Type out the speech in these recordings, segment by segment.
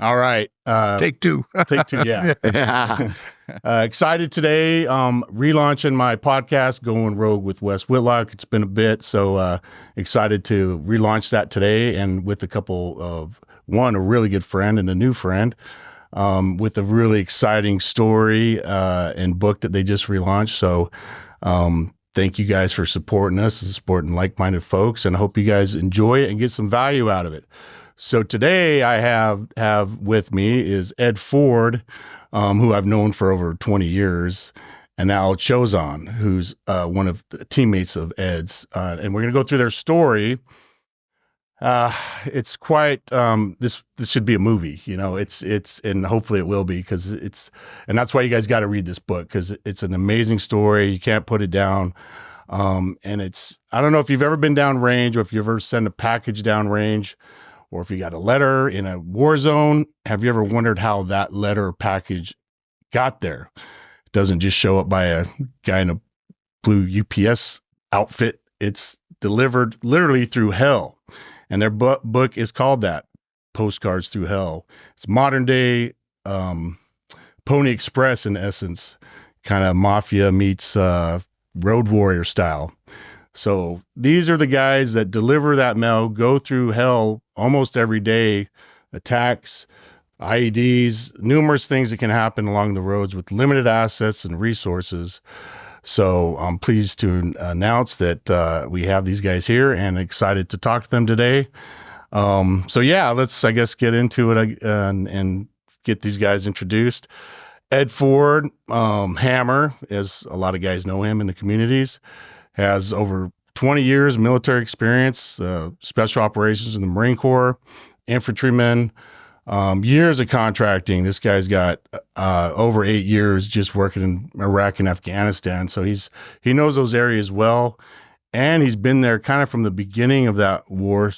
All right. Take two. Take two, yeah. Excited today. Relaunching my podcast, Going Rogue with Wes Whitlock. It's been a bit, so excited to relaunch that today, and with a couple of, a really good friend and a new friend, with a really exciting story and book that they just relaunched. So thank you guys for supporting us and supporting like-minded folks, and I hope you guys enjoy it and get some value out of it. So today I have with me is Ed Ford, who I've known for over 20 years, and Al Chozon, who's one of the teammates of Ed's. And we're going to go through their story. It's quite, this should be a movie, you know, it's, and hopefully it will be, and that's why you guys got to read this book, because it's an amazing story. You can't put it down. And I don't know if you've ever been down range, or if you ever sent a package down range, or if you got a letter in a war zone. Have you ever wondered how that letter or package got there? It doesn't just show up by a guy in a blue UPS outfit. It's delivered literally through hell. And their book is called that, Postcards Through Hell. It's modern day Pony Express in essence, kind of mafia meets road warrior style. So these are the guys that deliver that mail, go through hell almost every day, attacks, IEDs, numerous things that can happen along the roads with limited assets and resources. So I'm pleased to announce that we have these guys here, and excited to talk to them today. So yeah, let's, I guess, get into it and get these guys introduced. Ed Ford, Hammer, as a lot of guys know him in the communities, has over 20 years military experience, special operations in the Marine Corps, infantryman, years of contracting. This guy's got over 8 years just working in Iraq and Afghanistan. So he knows those areas well, and he's been there kind of from the beginning of that war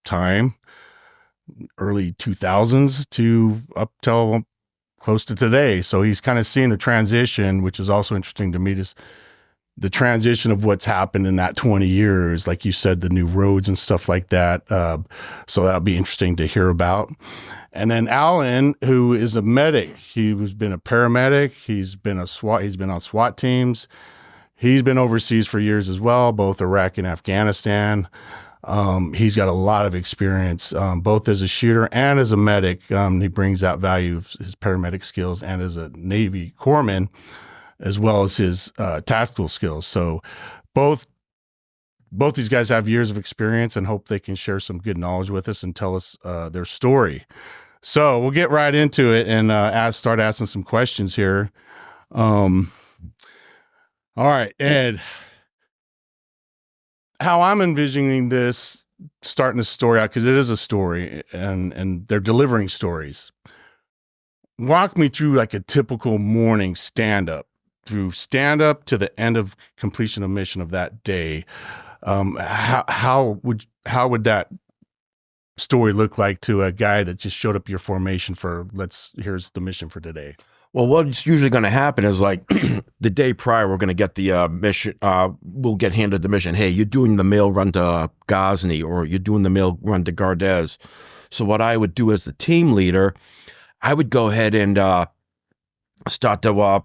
time, early 2000s to up till close to today. So he's kind of seeing the transition, which is also interesting to me, the transition of what's happened in that 20 years, like you said, the new roads and stuff like that. So that'll be interesting to hear about. And then Alan, who is a medic, he's been a paramedic. He's been on SWAT teams. He's been overseas for years as well, both Iraq and Afghanistan. He's got a lot of experience, both as a shooter and as a medic. He brings out value of his paramedic skills, and as a Navy corpsman, as well as his tactical skills. So both these guys have years of experience, and hope they can share some good knowledge with us and tell us their story. So we'll get right into it and start asking some questions here. All right, Ed, how I'm envisioning this, starting this story out, because it is a story, and they're delivering stories. Walk me through like a typical morning stand-up to the end of completion of mission of that day. How would that story look like to a guy that just showed up your formation for, here's the mission for today? Well, what's usually going to happen is, like, the day prior, we're going to get the mission. We'll get handed the mission. Hey, you're doing the mail run to Ghazni, or you're doing the mail run to Gardez. So what I would do as the team leader, I would go ahead and start to,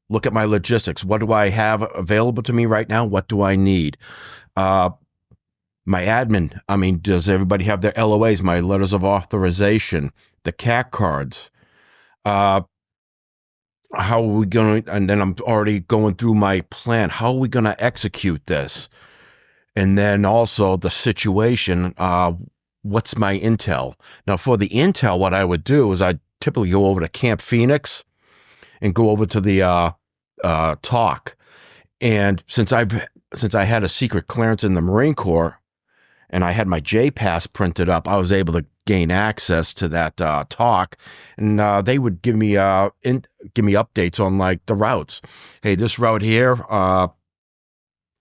look at my logistics. What do I have available to me right now? What do I need? My admin, does everybody have their LOAs, my letters of authorization, the CAC cards? How are we going to, and then I'm already going through my plan. How are we going to execute this? And then also the situation, what's my intel? Now, for the intel, what I would do is I'd typically go over to Camp Phoenix and go over to the talk. And since I had a secret clearance in the Marine Corps, and I had my J-Pass printed up, I was able to gain access to that talk, and they would give me updates on, like, the routes. Hey, this route here,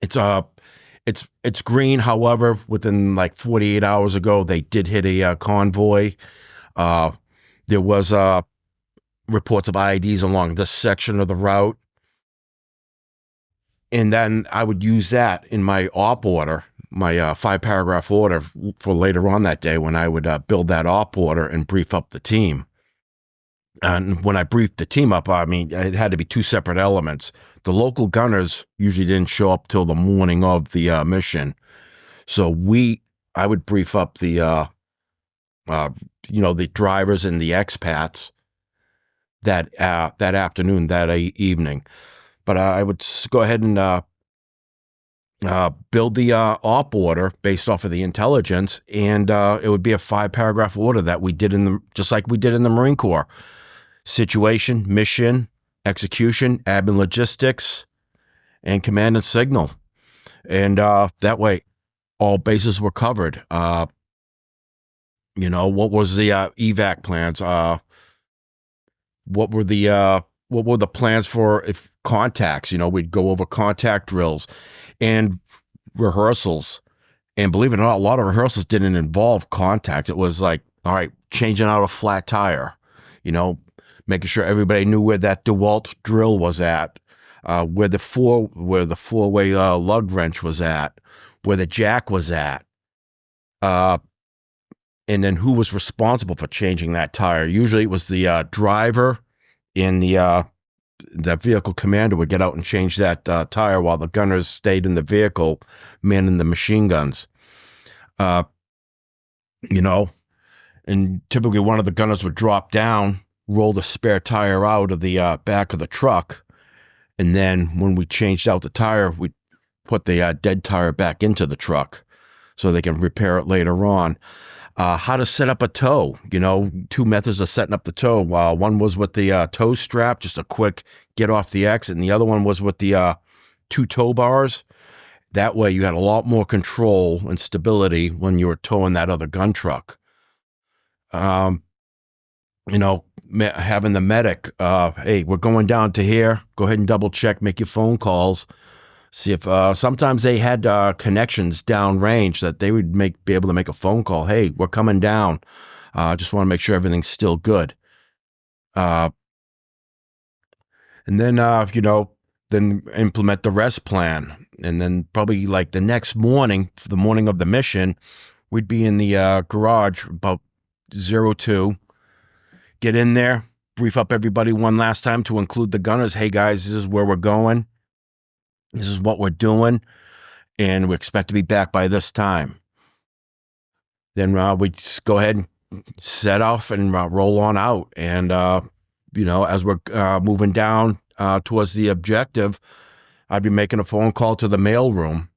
it's green. However, within like 48 hours ago, they did hit a convoy. There was reports of IEDs along this section of the route. And then I would use that in my op order my 5-paragraph order for later on that day when I would build that op order and brief up the team. And when I briefed the team up, I mean, it had to be 2 separate elements. The local gunners usually didn't show up till the morning of the mission. So I would brief up the drivers and the expats that afternoon, that evening. But I would go ahead and build the op order based off of the intelligence, and it would be a 5-paragraph order that we did just like we did in the Marine Corps. Situation, mission, execution, admin logistics, and command and signal. And that way, all bases were covered. What was the evac plans? What were the plans for contacts? We'd go over contact drills and rehearsals. And believe it or not, a lot of rehearsals didn't involve contacts. It was like, all right, changing out a flat tire, making sure everybody knew where that DeWalt drill was at, where the four-way lug wrench was at, where the jack was at, and then who was responsible for changing that tire. Usually it was the driver, and the vehicle commander would get out and change that tire while the gunners stayed in the vehicle manning the machine guns. And typically one of the gunners would drop down, roll the spare tire out of the back of the truck, and then when we changed out the tire, we'd put the dead tire back into the truck so they can repair it later on. How to set up a tow, 2 methods of setting up the tow. One was with the tow strap, just a quick get off the exit, and the other one was with the 2 tow bars. That way you had a lot more control and stability when you were towing that other gun truck. Having the medic, hey, we're going down to here, go ahead and double check, make your phone calls, see if sometimes they had connections downrange that they would be able to make a phone call. Hey, we're coming down. Just want to make sure everything's still good. And then, then implement the rest plan. And then probably like the next morning, the morning of the mission, we'd be in the garage about 02. Get in there, brief up everybody one last time to include the gunners. Hey guys, this is where we're going. This is what we're doing. And we expect to be back by this time. Then we just go ahead and set off and roll on out. And, as we're moving down towards the objective, I'd be making a phone call to the mail room.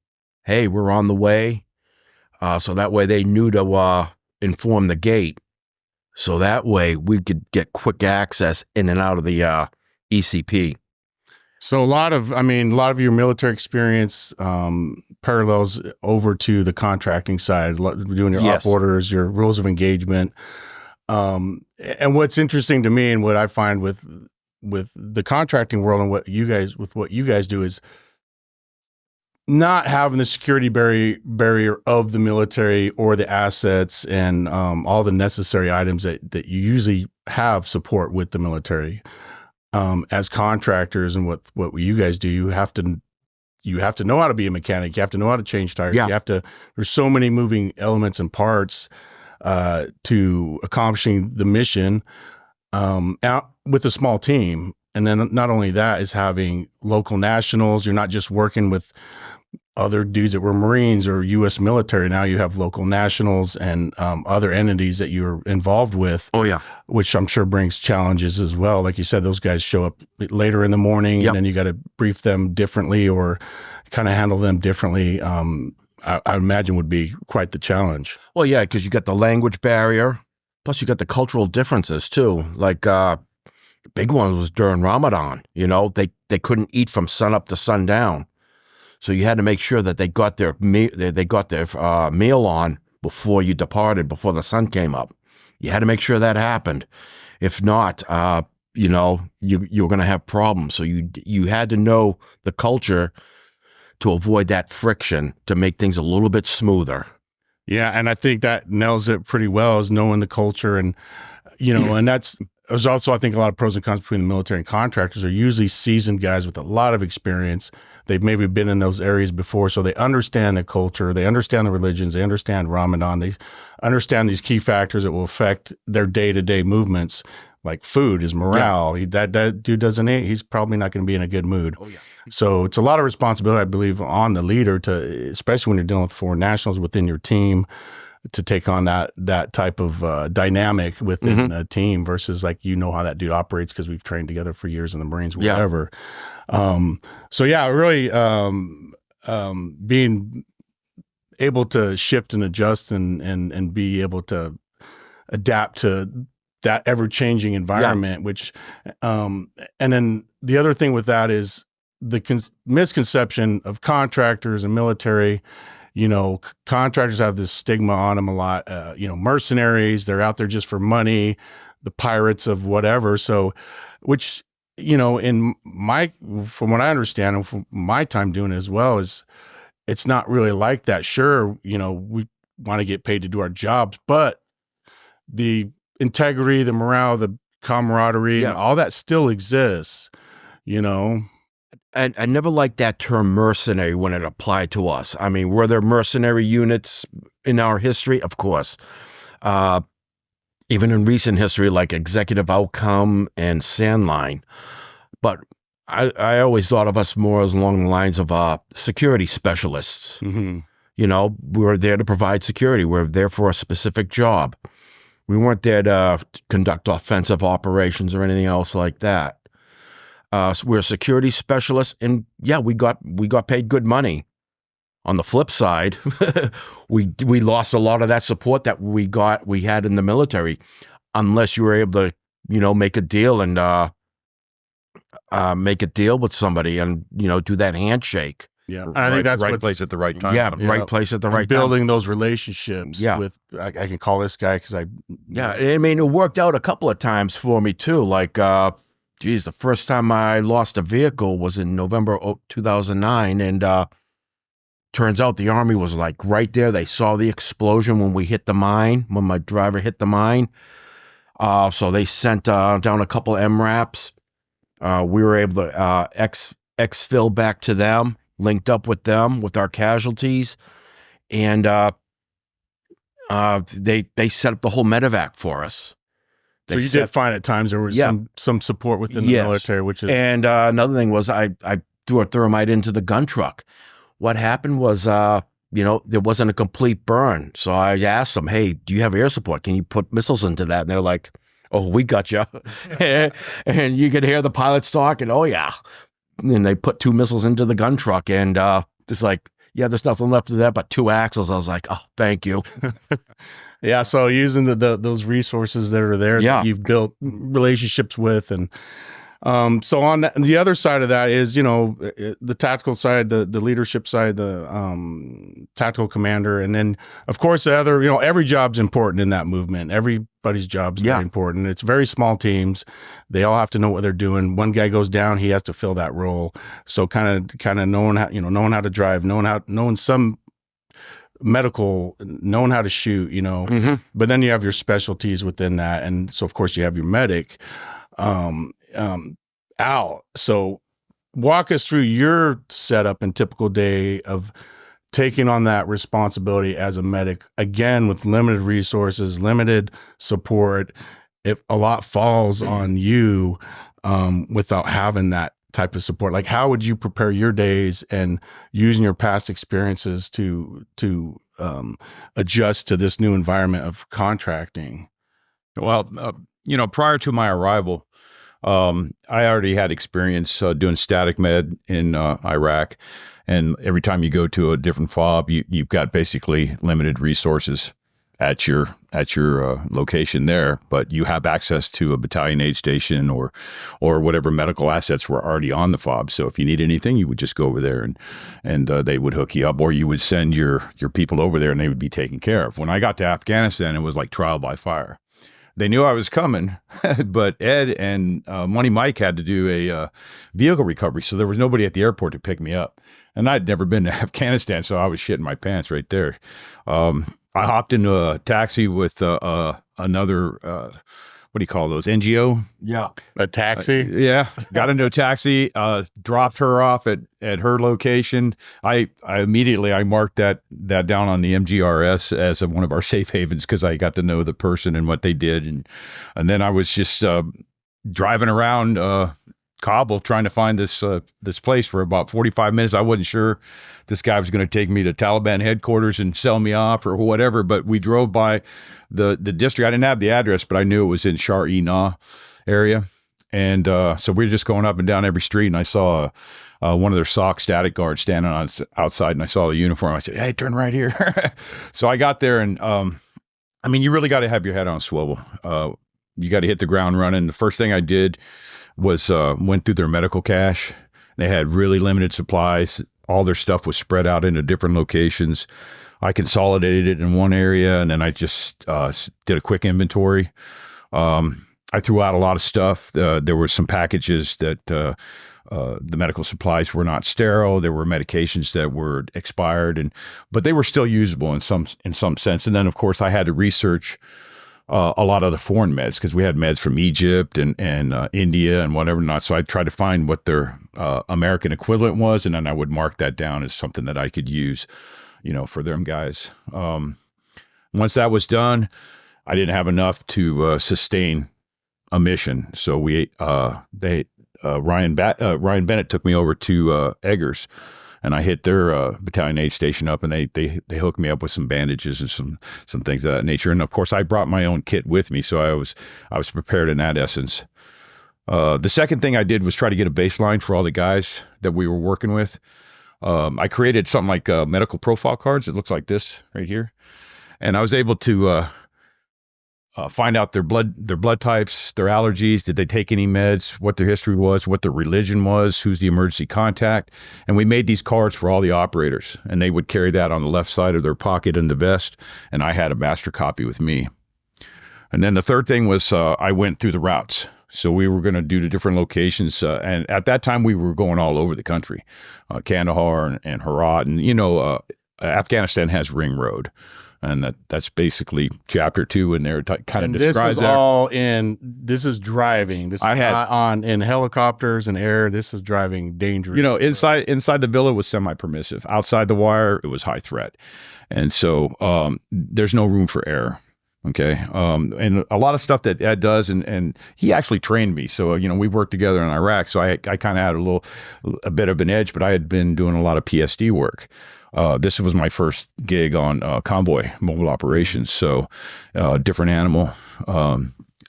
Hey, we're on the way. So that way they knew to inform the gate. So that way we could get quick access in and out of the ECP. So a lot of your military experience parallels over to the contracting side, doing your op orders, your rules of engagement. And what's interesting to me and what I find with the contracting world and what you guys do is not having the security barrier of the military or the assets and all the necessary items that you usually have support with the military. As contractors and what you guys do, you have to know how to be a mechanic. You have to know how to change tires. Yeah. There's so many moving elements and parts to accomplishing the mission out with a small team. And then not only that is having local nationals. You're not just working with other dudes that were Marines or U.S. military. Now you have local nationals and other entities that you're involved with. Oh, yeah. Which I'm sure brings challenges as well. Like you said, those guys show up later in the morning, and then you got to brief them differently or kind of handle them differently. I imagine would be quite the challenge. Well, yeah, because you got the language barrier, plus you got the cultural differences too. Like the big one was during Ramadan. They couldn't eat from sun up to sundown. So you had to make sure that they got their meal on before you departed, before the sun came up. You had to make sure that happened. If not, you were going to have problems. So you had to know the culture to avoid that friction, to make things a little bit smoother. Yeah, and I think that nails it pretty well, is knowing the culture, and and that's there's also, I think, a lot of pros and cons between the military and contractors. Are usually seasoned guys with a lot of experience. They've maybe been in those areas before, so they understand the culture, they understand the religions, they understand Ramadan, they understand these key factors that will affect their day-to-day movements, like food, his morale. That dude doesn't eat, he's probably not going to be in a good mood. Oh, yeah. So it's a lot of responsibility, I believe, on the leader to, especially when you're dealing with foreign nationals within your team, to take on that type of dynamic within a team versus like, how that dude operates because we've trained together for years in the Marines, whatever. So yeah, really being able to shift and adjust and be able to adapt to that ever-changing environment, which and then the other thing with that is the misconception of contractors and military. Contractors have this stigma on them a lot. Mercenaries, they're out there just for money, the pirates of whatever. So, which, from what I understand and from my time doing it as well, is it's not really like that. Sure, we want to get paid to do our jobs, but the integrity, the morale, the camaraderie, and all that still exists, And I never liked that term mercenary when it applied to us. I mean, were there mercenary units in our history? Of course. Even in recent history, like Executive Outcome and Sandline. But I always thought of us more as along the lines of security specialists. Mm-hmm. We were there to provide security. We were there for a specific job. We weren't there to conduct offensive operations or anything else like that. So we're security specialists, and we got paid good money. On the flip side, we lost a lot of that support that we had in the military, unless you were able to, make a deal and make a deal with somebody and do that handshake. Yeah, and I think that's right place at the right time. Yeah, right place at the right time. Building those relationships. Yeah, with I can call this guy because I. Yeah, I mean, it worked out a couple of times for me too. Like, the first time I lost a vehicle was in November 2009, and turns out the Army was like right there. They saw the explosion when we hit the mine, when my driver hit the mine. So they sent down a couple MRAPs. We were able to exfil back to them, linked up with them with our casualties, and they set up the whole medevac for us. So you did find at times there was some support within the military, which is... And another thing was I threw a thermite into the gun truck. What happened was, there wasn't a complete burn. So I asked them, hey, do you have air support? Can you put missiles into that? And they're like, oh, we got you. And you could hear the pilots talking, oh, yeah. And they put 2 missiles into the gun truck. And it's like, there's nothing left of that but 2 axles. I was like, oh, thank you. Yeah, so using those resources that are there that you've built relationships with, and so on the other side of that is the tactical side, the leadership side, the tactical commander, and then of course the other every job's important in that movement. Everybody's job's very important. It's very small teams. They all have to know what they're doing. One guy goes down, he has to fill that role. So kind of knowing how to drive, knowing some medical, knowing how to shoot, but then you have your specialties within that. And so of course you have your medic, Al. So walk us through your setup and typical day of taking on that responsibility as a medic, again, with limited resources, limited support. If a lot falls on you, without having that type of support, like how would you prepare your days and using your past experiences to adjust to this new environment of contracting? Well, prior to my arrival, I already had experience doing static med in Iraq, and every time you go to a different FOB, you've got basically limited resources at your location there, but you have access to a battalion aid station or whatever medical assets were already on the FOB. So if you need anything, you would just go over there and they would hook you up, or you would send your people over there and they would be taken care of. When I got to Afghanistan, it was like trial by fire. They knew I was coming, but Ed and Money Mike had to do a vehicle recovery, so there was nobody at the airport to pick me up. And I'd never been to Afghanistan, so I was shitting my pants right there. I hopped into a taxi with another what do you call those? NGO? Yeah. A taxi. Yeah. Got into a taxi, dropped her off at her location. I immediately marked that down on the MGRS as one of our safe havens because I got to know the person and what they did. And then I was just driving around Kabul trying to find this place for about 45 minutes. I wasn't sure this guy was going to take me to Taliban headquarters and sell me off or whatever, but we drove by the district. I didn't have the address, but I knew it was in Shar-e-Nah area. And so we were just going up and down every street, and I saw one of their SOC static guards standing outside, and I saw the uniform. I said, "Hey, turn right here." So I got there, and I mean, you really got to have your head on a swivel. You got to hit the ground running. The first thing I did was went through their medical cache. They had really limited supplies. All their stuff was spread out into different locations. I consolidated it in one area, and then I just did a quick inventory. I threw out a lot of stuff. There were some packages that the medical supplies were not sterile. There were medications that were expired, but they were still usable in some sense. And then, of course, I had to research a lot of the foreign meds because we had meds from Egypt and India and whatever not. So I tried to find what their American equivalent was, and then I would mark that down as something that I could use, for them guys. Once that was done, I didn't have enough to sustain a mission. So Ryan Bennett took me over to Eggers, and I hit their battalion aid station up, and they hooked me up with some bandages and some things of that nature. And of course, I brought my own kit with me, so I was prepared in that essence. The second thing I did was try to get a baseline for all the guys that we were working with. I created something like medical profile cards. It looks like this right here, and I was able to find out their blood types, their allergies, did they take any meds, what their history was, what their religion was, who's the emergency contact. And we made these cards for all the operators, and they would carry that on the left side of their pocket in the vest, and I had a master copy with me. And then the third thing was I went through the routes. So we were going to do the different locations, and at that time we were going all over the country, Kandahar and Herat, and Afghanistan has Ring Road. And that's basically chapter 2 in there. Kind of describes that. This is driving. This is not in helicopters and air. This is driving dangerous. Inside the villa was semi-permissive. Outside the wire, it was high threat. And so there's no room for error. Okay. And a lot of stuff that Ed does, and he actually trained me. So, we worked together in Iraq. So I kind of had a bit of an edge, but I had been doing a lot of PSD work. This was my first gig on convoy mobile operations. So different animal,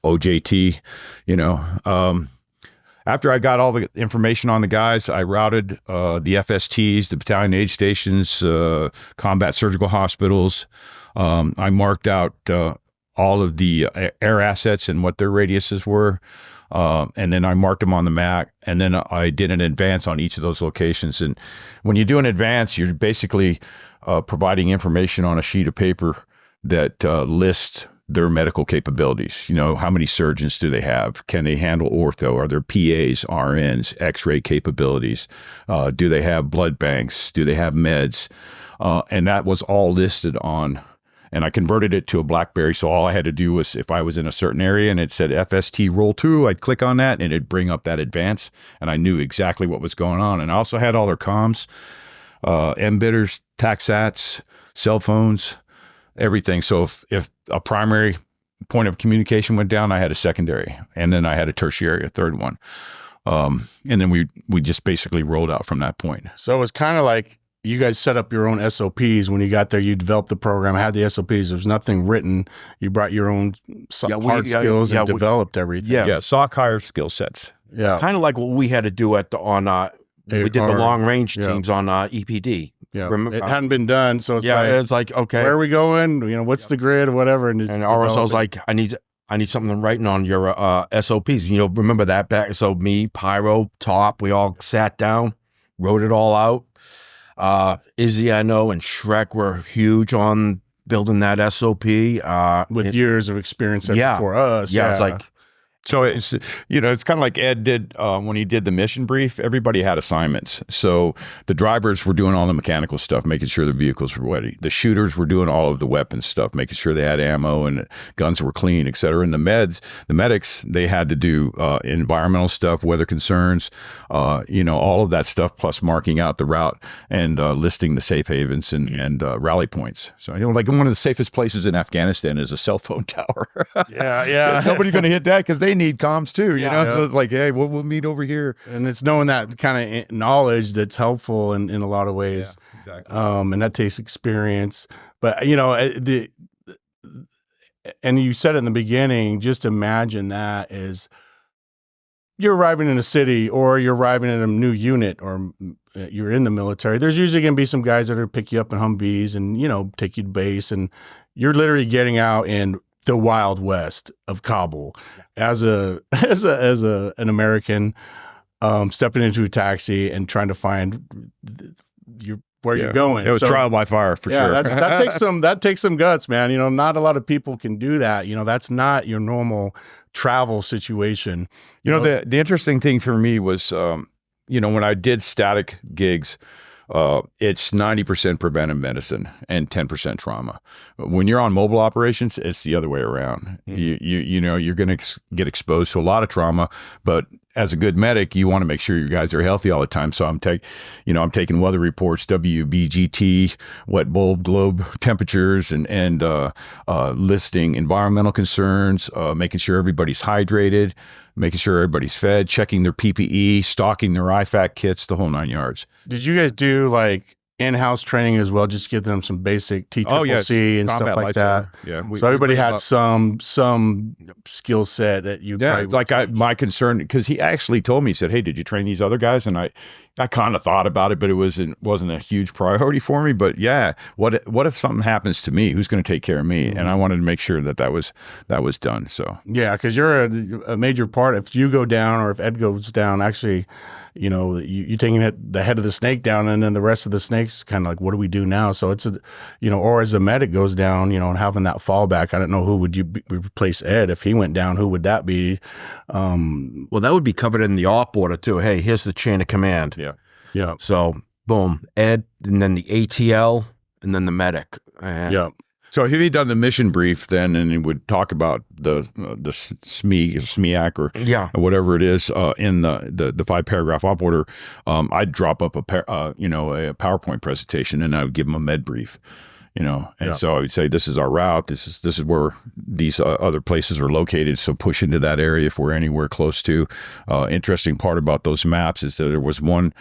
OJT, after I got all the information on the guys, I routed the FSTs, the battalion aid stations, combat surgical hospitals. I marked out all of the air assets and what their radiuses were. And then I marked them on the map, and then I did an advance on each of those locations. And when you do an advance, you're basically providing information on a sheet of paper that lists their medical capabilities. How many surgeons do they have? Can they handle ortho? Are there PAs, RNs, X-ray capabilities? Do they have blood banks? Do they have meds? And that was all listed on. And I converted it to a BlackBerry, so all I had to do was, if I was in a certain area and it said FST roll 2, I'd click on that and it'd bring up that advance, and I knew exactly what was going on. And I also had all their comms, MBitters, TACSATs, cell phones, everything. So if a primary point of communication went down, I had a secondary, and then I had a tertiary, a third one. And then we just basically rolled out from that point. So it was kind of like, you guys set up your own SOPs when you got there. You developed the program, had the SOPs. There was nothing written. You brought your own hard skills and developed everything. Yeah, SOC higher skill sets. Yeah, kind of like what we had to do we did the long range teams on EPD. Yeah, it hadn't been done, so it's like okay, where are we going? What's the grid or whatever? And RSO's like, I need something writing on your SOPs. Remember that back? So me, Pyro, Top, we all sat down, wrote it all out. Izzy, I know, and Shrek were huge on building that SOP. With years of experience before us. Yeah, it's like, So it's, it's kind of like Ed did when he did the mission brief. Everybody had assignments. So the drivers were doing all the mechanical stuff, making sure the vehicles were ready. The shooters were doing all of the weapons stuff, making sure they had ammo and guns were clean, et cetera. And the medics, they had to do environmental stuff, weather concerns, all of that stuff, plus marking out the route and listing the safe havens and rally points. So, like one of the safest places in Afghanistan is a cell phone tower. Yeah. Nobody's going to hit that because they need comms too, Yeah. So it's like, hey, we'll meet over here. And it's knowing that kind of knowledge that's helpful in a lot of ways. Yeah, exactly. And that takes experience. But, and you said it in the beginning, just imagine that is you're arriving in a city or you're arriving in a new unit or you're in the military. There's usually going to be some guys that are pick you up in Humvees and, take you to base. And you're literally getting out in the Wild West of Kabul as an American, stepping into a taxi and trying to find where you're going. It was trial by fire for sure. That takes some guts, man. Not a lot of people can do that. That's not your normal travel situation. The interesting thing for me was, when I did static gigs, it's 90% preventive medicine and 10% trauma. When you're on mobile operations, it's the other way around. Mm-hmm. You're going to get exposed to a lot of trauma, but as a good medic, you want to make sure your guys are healthy all the time. So I'm taking weather reports, WBGT, wet bulb globe temperatures, and listing environmental concerns, making sure everybody's hydrated, making sure everybody's fed, checking their PPE, stocking their IFAC kits, the whole 9 yards. Did you guys do like in-house training as well? Just give them some basic TCCC and stuff like that. Yeah. So everybody had some skill set that you. Yeah. My concern, because he actually told me, he said, "Hey, did you train these other guys?" And I kind of thought about it, but it wasn't a huge priority for me. But yeah, what if something happens to me? Who's going to take care of me? Mm-hmm. And I wanted to make sure that was done. So yeah, because you're a major part. If you go down or if Ed goes down, actually, you taking the head of the snake down, and then the rest of the snakes kind of like, what do we do now? So it's or as a medic goes down, and having that fallback. I don't know who would you replace Ed if he went down. Who would that be? Well, that would be covered in the op order too. Hey, here's the chain of command. Yeah. So boom, Ed, and then the ATL, and then the medic. Yeah. So if he'd done the mission brief then, and he would talk about the SMEAC or whatever it is in the 5-paragraph op order, I'd drop up a PowerPoint presentation and I would give him a med brief. So I would say, this is our route. This is where these other places are located. So push into that area if we're anywhere close to. Interesting part about those maps is that there was one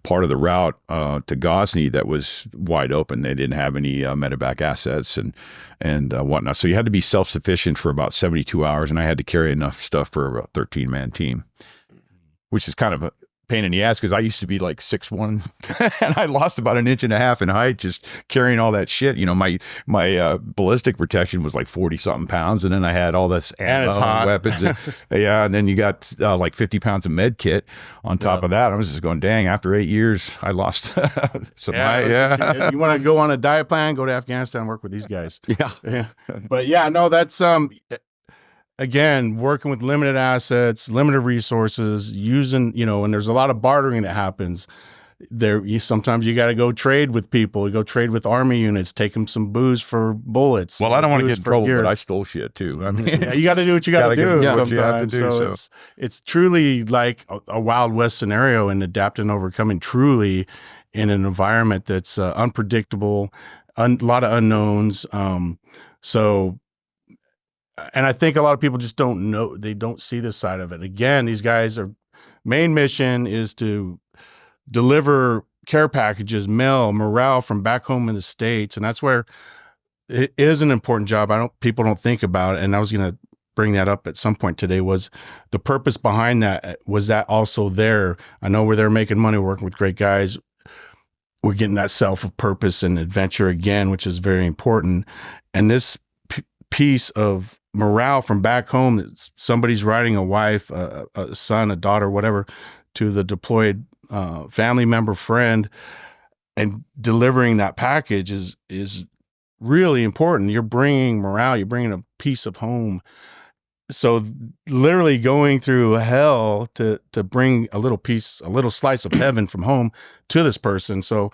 part of the route to Ghazni that was wide open. They didn't have any medevac assets and whatnot. So you had to be self-sufficient for about 72 hours, and I had to carry enough stuff for a 13-man team, which is kind of a pain in the ass because I used to be like 6'1", and I lost about 1.5 inches in height just carrying all that shit. My ballistic protection was like 40-something pounds, and then I had all this ammo and weapons. And then you got like 50 pounds of med kit on top of that. I was just going, dang, after 8 years, I lost some height. Yeah. You want to go on a diet plan, go to Afghanistan and work with these guys. Yeah. But yeah, no, that's again, working with limited assets, limited resources, using, and there's a lot of bartering that happens there. Sometimes you got to go trade with people. You go trade with army units, take them some booze for bullets. Well, I don't want to get in trouble, but I stole shit too. I mean, you got to do what you got to do. What you have to do. So it's truly like a Wild West scenario, and adapting and overcoming truly in an environment that's unpredictable, a lot of unknowns. And I think a lot of people just don't know, they don't see this side of it. Again, these guys main mission is to deliver care packages, mail, morale from back home in the States. And that's where it is an important job. People don't think about it. And I was going to bring that up at some point today, was the purpose behind that. Was that also there? I know we're there making money, working with great guys. We're getting that self of purpose and adventure again, which is very important. And this piece of morale from back home, that somebody's writing a wife, a son, a daughter, whatever, to the deployed family member, friend, and delivering that package is really important. You're bringing morale, you're bringing a piece of home so literally going through hell to bring a little slice of heaven from home to this person. So,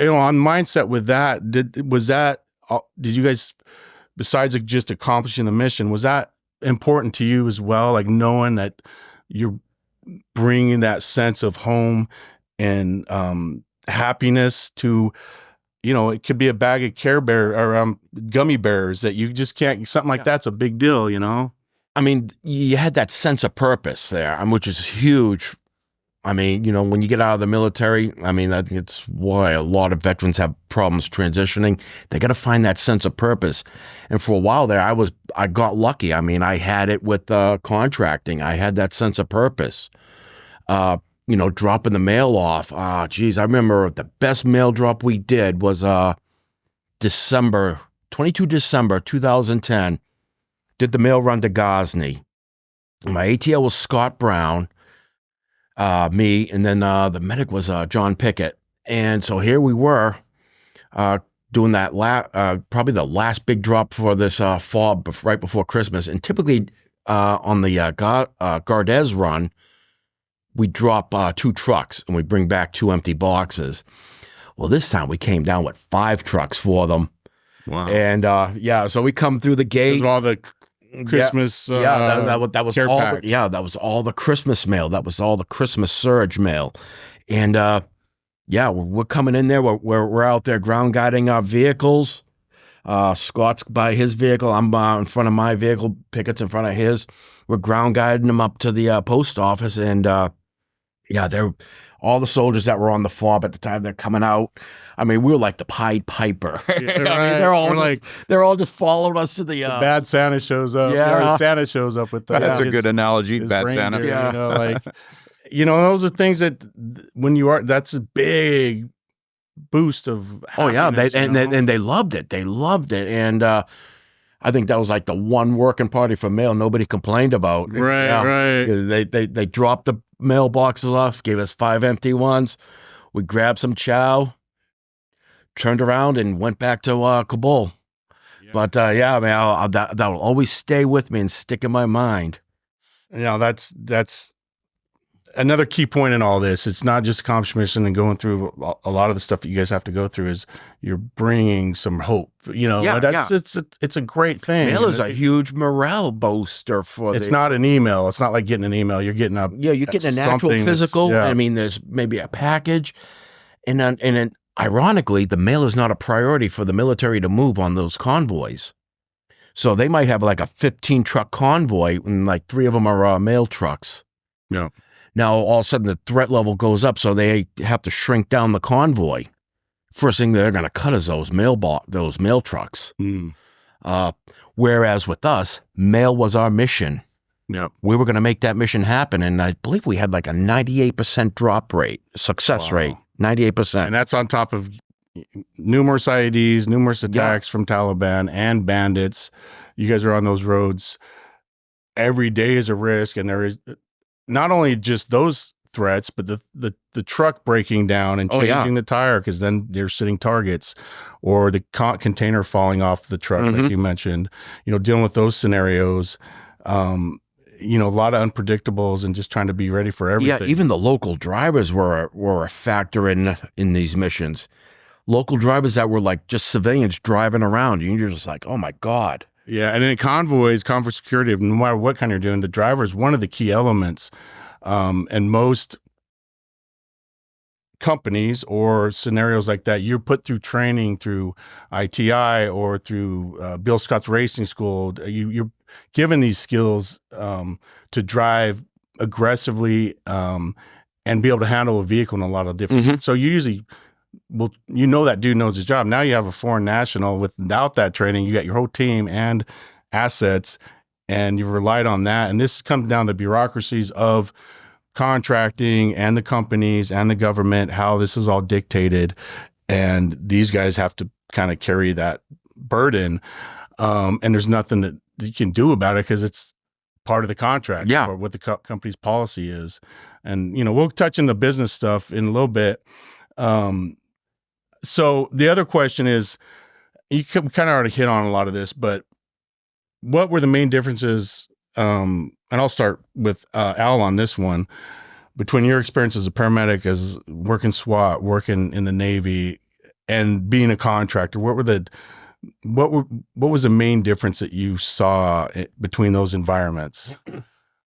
on mindset with that, did you guys, besides just accomplishing the mission, was that important to you as well? Like knowing that you're bringing that sense of home and happiness to, it could be a bag of Care Bear or gummy bears that you just can't. Something like that's a big deal, I mean, you had that sense of purpose there, which is huge. I mean, when you get out of the military, I mean, I think it's why a lot of veterans have problems transitioning. They got to find that sense of purpose. And for a while there, I got lucky. I mean, I had it with contracting. I had that sense of purpose. Dropping the mail off. Geez, I remember the best mail drop we did was 22 December 2010. Did the mail run to Ghazni. My ATL was Scott Brown. Me, and then the medic was John Pickett. And so here we were doing that probably the last big drop for this FOB right before Christmas. And typically on the Gardez run, we drop 2 trucks and we bring back 2 empty boxes. Well, this time we came down with 5 trucks for them. Wow. And so we come through the gate. All the Christmas that was care all packs. that was all the Christmas mail. That was all the Christmas surge mail. And we're coming in there. We're out there ground guiding our vehicles. Scott's by his vehicle. I'm in front of my vehicle. Pickett's in front of his. We're ground guiding them up to the post office. And they're all the soldiers that were on the FOB at the time. They're coming out. I mean, we were like the Pied Piper. Yeah, right. I mean, they're all just following us to the bad Santa shows up. Yeah. Or Santa shows up with That's a good analogy. his Bad reindeer, Santa. Yeah. Those are things that that's a big boost of happiness, and they loved it. They loved it. And I think that was like the one working party for mail nobody complained about. Right. They dropped the mailboxes off, gave us 5 empty ones. We grabbed some chow, turned around, and went back to Kabul. Yeah. But I mean, that will always stay with me and stick in my mind. That's another key point in all this. It's not just accomplishment and going through a lot of the stuff that you guys have to go through. Is you're bringing some hope. It's a great thing. Mail is a huge morale booster for. It's not an email. It's not like getting an email. You're getting you're getting an actual physical. Yeah. I mean, there's maybe a package, and then ironically, the mail is not a priority for the military to move on those convoys. So they might have like a 15 truck convoy, and like 3 of them are mail trucks. Yeah. Now, all of a sudden, the threat level goes up, so they have to shrink down the convoy. First thing they're going to cut is those mail trucks. Mm. Whereas with us, mail was our mission. Yeah. We were going to make that mission happen, and I believe we had like a 98% drop rate, success rate, 98%. And that's on top of numerous IEDs, numerous attacks from Taliban and bandits. You guys are on those roads. Every day is a risk, and there is not only just those threats, but the truck breaking down and changing the tire, because then they're sitting targets, or the container falling off the truck, like you mentioned. Dealing with those scenarios. A lot of unpredictables, and just trying to be ready for everything. Yeah, even the local drivers were a factor in these missions. Local drivers that were like just civilians driving around, and you're just like, oh my God. Yeah, and in convoy security, no matter what kind you're doing, the driver is one of the key elements. And most companies or scenarios like that, you're put through training through ITI or through Bill Scott's Racing School. You're given these skills to drive aggressively and be able to handle a vehicle in a lot of different. So you usually that dude knows his job. Now you have a foreign national. Without that training, you got your whole team and assets, and you've relied on that. And this comes down to the bureaucracies of contracting and the companies and the government, how this is all dictated. And these guys have to kind of carry that burden. And there's nothing that you can do about it because it's part of the contract or what the company's policy is. And, we'll touch in the business stuff in a little bit. So the other question is, you kind of already hit on a lot of this, but what were the main differences and I'll start with Al on this one. Between your experience as a paramedic, as working SWAT, working in the Navy, and being a contractor, what was the main difference that you saw between those environments?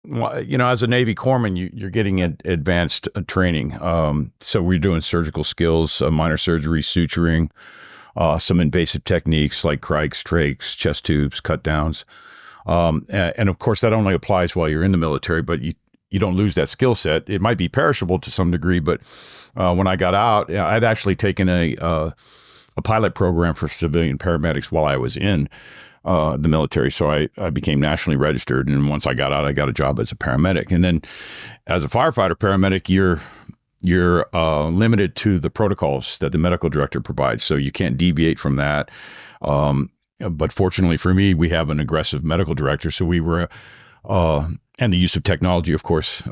Well, you know, as a Navy corpsman, you're getting advanced training. So we're doing surgical skills, minor surgery, suturing, some invasive techniques like Kreig's, trachs, chest tubes, cut downs. And of course, that only applies while you're in the military, but you don't lose that skill set. It might be perishable to some degree, but when I got out, I'd actually taken a pilot program for civilian paramedics while I was in the military. So I became nationally registered. And once I got out, I got a job as a paramedic. And then as a firefighter paramedic, you're limited to the protocols that the medical director provides. So you can't deviate from that. But fortunately for me, we have an aggressive medical director. So we were, and the use of technology, of course,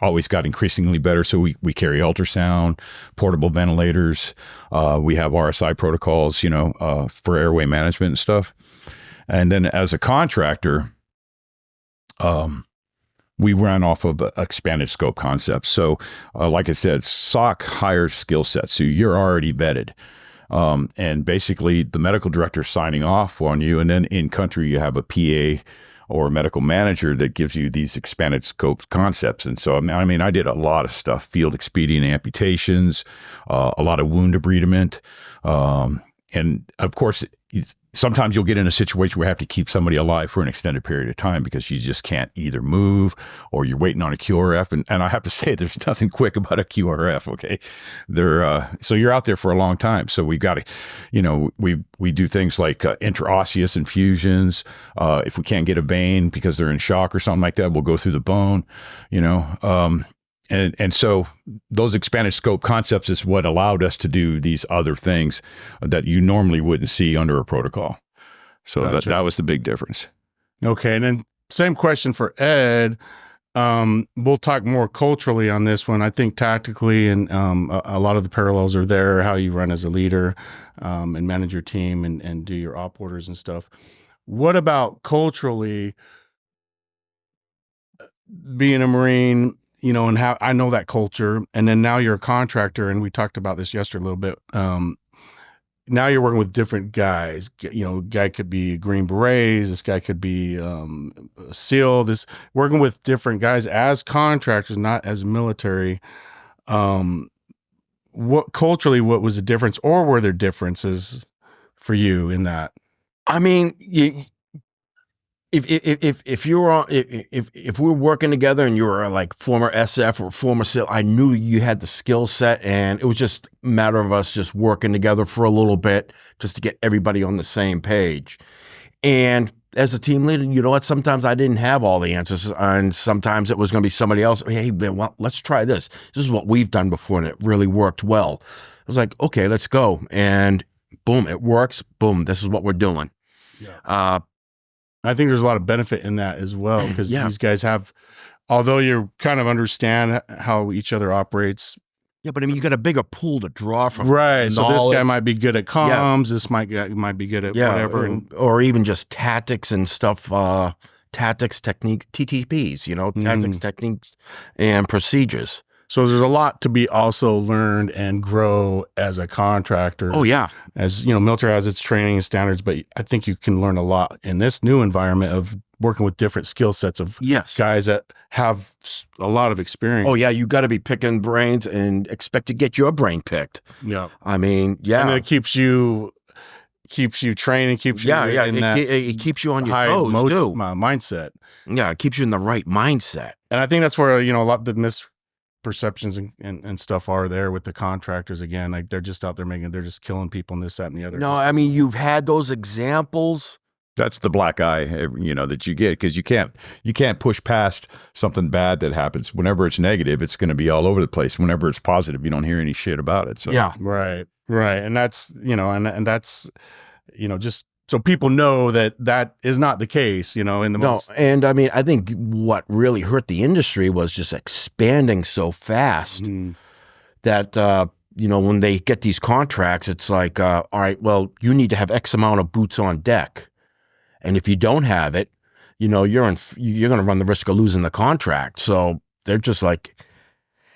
always got increasingly better. So we carry ultrasound, portable ventilators. We have RSI protocols, you know, for airway management and stuff. And then as a contractor, we ran off of expanded scope concepts. So like I said, SOC hires skill sets. So you're already vetted. And basically the medical director is signing off on you. And then in country, you have a PA or a medical manager that gives you these expanded scope concepts. And so, I mean, I did a lot of stuff, field expedient amputations, a lot of wound debridement. And of course, sometimes you'll get in a situation where you have to keep somebody alive for an extended period of time because you just can't either move or you're waiting on a QRF. And I have to say, there's nothing quick about a QRF. Okay. So you're out there for a long time. So we've got to, you know, we do things like intraosseous infusions. If we can't get a vein because they're in shock or something like that, we'll go through the bone, you know. And so those expanded scope concepts is what allowed us to do these other things that you normally wouldn't see under a protocol. So Gotcha. that was the big difference. Okay. And then same question for Ed. We'll talk more culturally on this one. I think tactically and a lot of the parallels are there, how you run as a leader and manage your team and do your op orders and stuff. What about culturally being a Marine, you know, and how I know that culture, and then now you're a contractor, and we talked about this yesterday a little bit. Now you're working with different guys. You know, guy could be Green Berets. This guy could be a SEAL. This working with different guys as contractors, not as military. What culturally, what was the difference, or were there differences for you in that? I mean, if we're working together and you were like former SF or former SEAL, I knew you had the skill set, and it was just a matter of us just working together for a little bit just to get everybody on the same page. And as a team leader, you know what? Sometimes I didn't have all the answers, and sometimes it was going to be somebody else. Hey, well, let's try this. This is what we've done before, and it really worked well. I was like, okay, let's go. And boom, it works. Boom, this is what we're doing. Yeah. I think there's a lot of benefit in that as well, because Yeah. these guys have, although you kind of understand how each other operates. Yeah, but I mean, you got a bigger pool to draw from. Right. So this guy knowledge. might be good at comms. This might be good at whatever. Or even just tactics and stuff, tactics, technique, TTPs, you know, tactics, techniques, and procedures. So there's a lot to be also learned and grow as a contractor. Oh, yeah. As you know, military has its training and standards, but I think you can learn a lot in this new environment of working with different skill sets of guys that have a lot of experience. Oh, yeah. You got to be picking brains and expect to get your brain picked. Yeah. I mean, yeah. And it keeps you training, keeps you in that it keeps you on your high toes, too. mindset. Yeah, it keeps you in the right mindset. And I think that's where, you know, a lot of the misperceptions and stuff are there with the contractors. Again, like they're just out there they're just killing people and this, that, and the other. No, I mean, you've had those examples. That's the black eye, you know, that you get, because you can't push past something bad that happens. Whenever it's negative, it's going to be all over the place. Whenever it's positive, you don't hear any shit about it. So Yeah. Right. And that's, you know, and that's, you know, just so people know that is not the case, you know, in the most. And I mean, I think what really hurt the industry was just expanding so fast that, you know, when they get these contracts, it's like, all right, well, you need to have X amount of boots on deck. And if you don't have it, you're going to run the risk of losing the contract. So they're just like,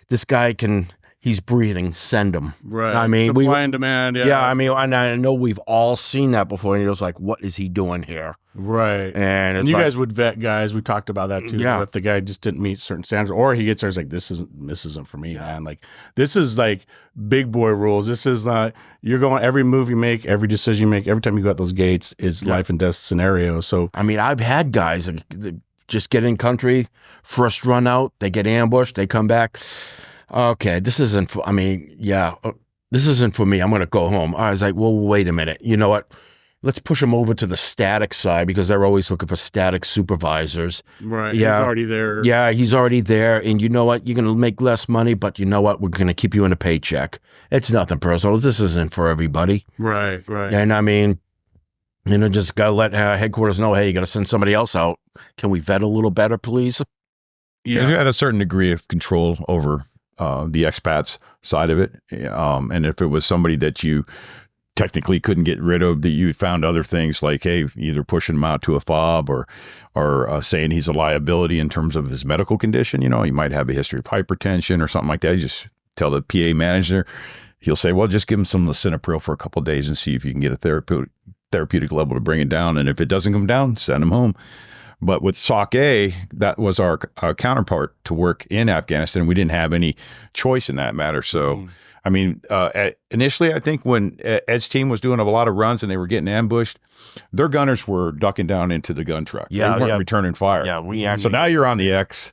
this guy he's breathing, send him. Right. I mean, supply and demand. Yeah. I mean, and I know we've all seen that before, and you're just like, what is he doing here? Right. And you guys would vet guys. We talked about that too. Yeah. If the guy just didn't meet certain standards, or he gets there, it's like, this isn't for me, man. Like, this is like big boy rules. This is not, you're going, every move you make, every decision you make, every time you go out those gates is life and death scenario. So, I mean, I've had guys that just get in country, first run out, they get ambushed, they come back. Okay, this isn't for, this isn't for me. I'm going to go home. I was like, well, wait a minute. You know what? Let's push them over to the static side, because they're always looking for static supervisors. right. Yeah. He's already there. Yeah, he's already there. And you know what? You're going to make less money, but you know what? We're going to keep you in a paycheck. It's nothing personal. This isn't for everybody. Right. Right. And I mean, just got to let headquarters know, hey, you got to send somebody else out. Can we vet a little better, please? You had a certain degree of control over the expats side of it. And if it was somebody that you technically couldn't get rid of, that you found other things like, hey, either pushing him out to a fob or saying he's a liability in terms of his medical condition. He might have a history of hypertension or something like that. You just tell the PA manager, he'll say, well, just give him some lisinopril for a couple of days and see if you can get a therapeutic level to bring it down. And if it doesn't come down, send him home. But with SOC-A, that was our counterpart to work in Afghanistan. We didn't have any choice in that matter. So, I mean, initially, I think when Ed's team was doing a lot of runs and they were getting ambushed, their gunners were ducking down into the gun truck. Yeah, they weren't returning fire. Yeah, we actually. So now you're on the X.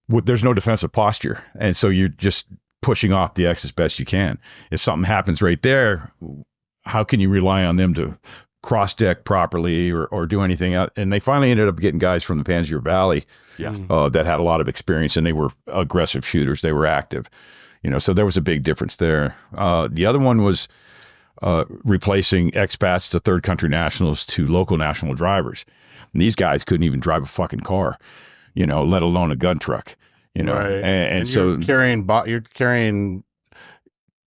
There's no defensive posture. And so you're just pushing off the X as best you can. If something happens right there, how can you rely on them to cross deck properly or do anything else? And they finally ended up getting guys from the Panjshir Valley that had a lot of experience, and they were aggressive shooters. They were active, so there was a big difference there. The other one was replacing expats to third country nationals to local national drivers. And these guys couldn't even drive a fucking car, let alone a gun truck, Right. And so you're carrying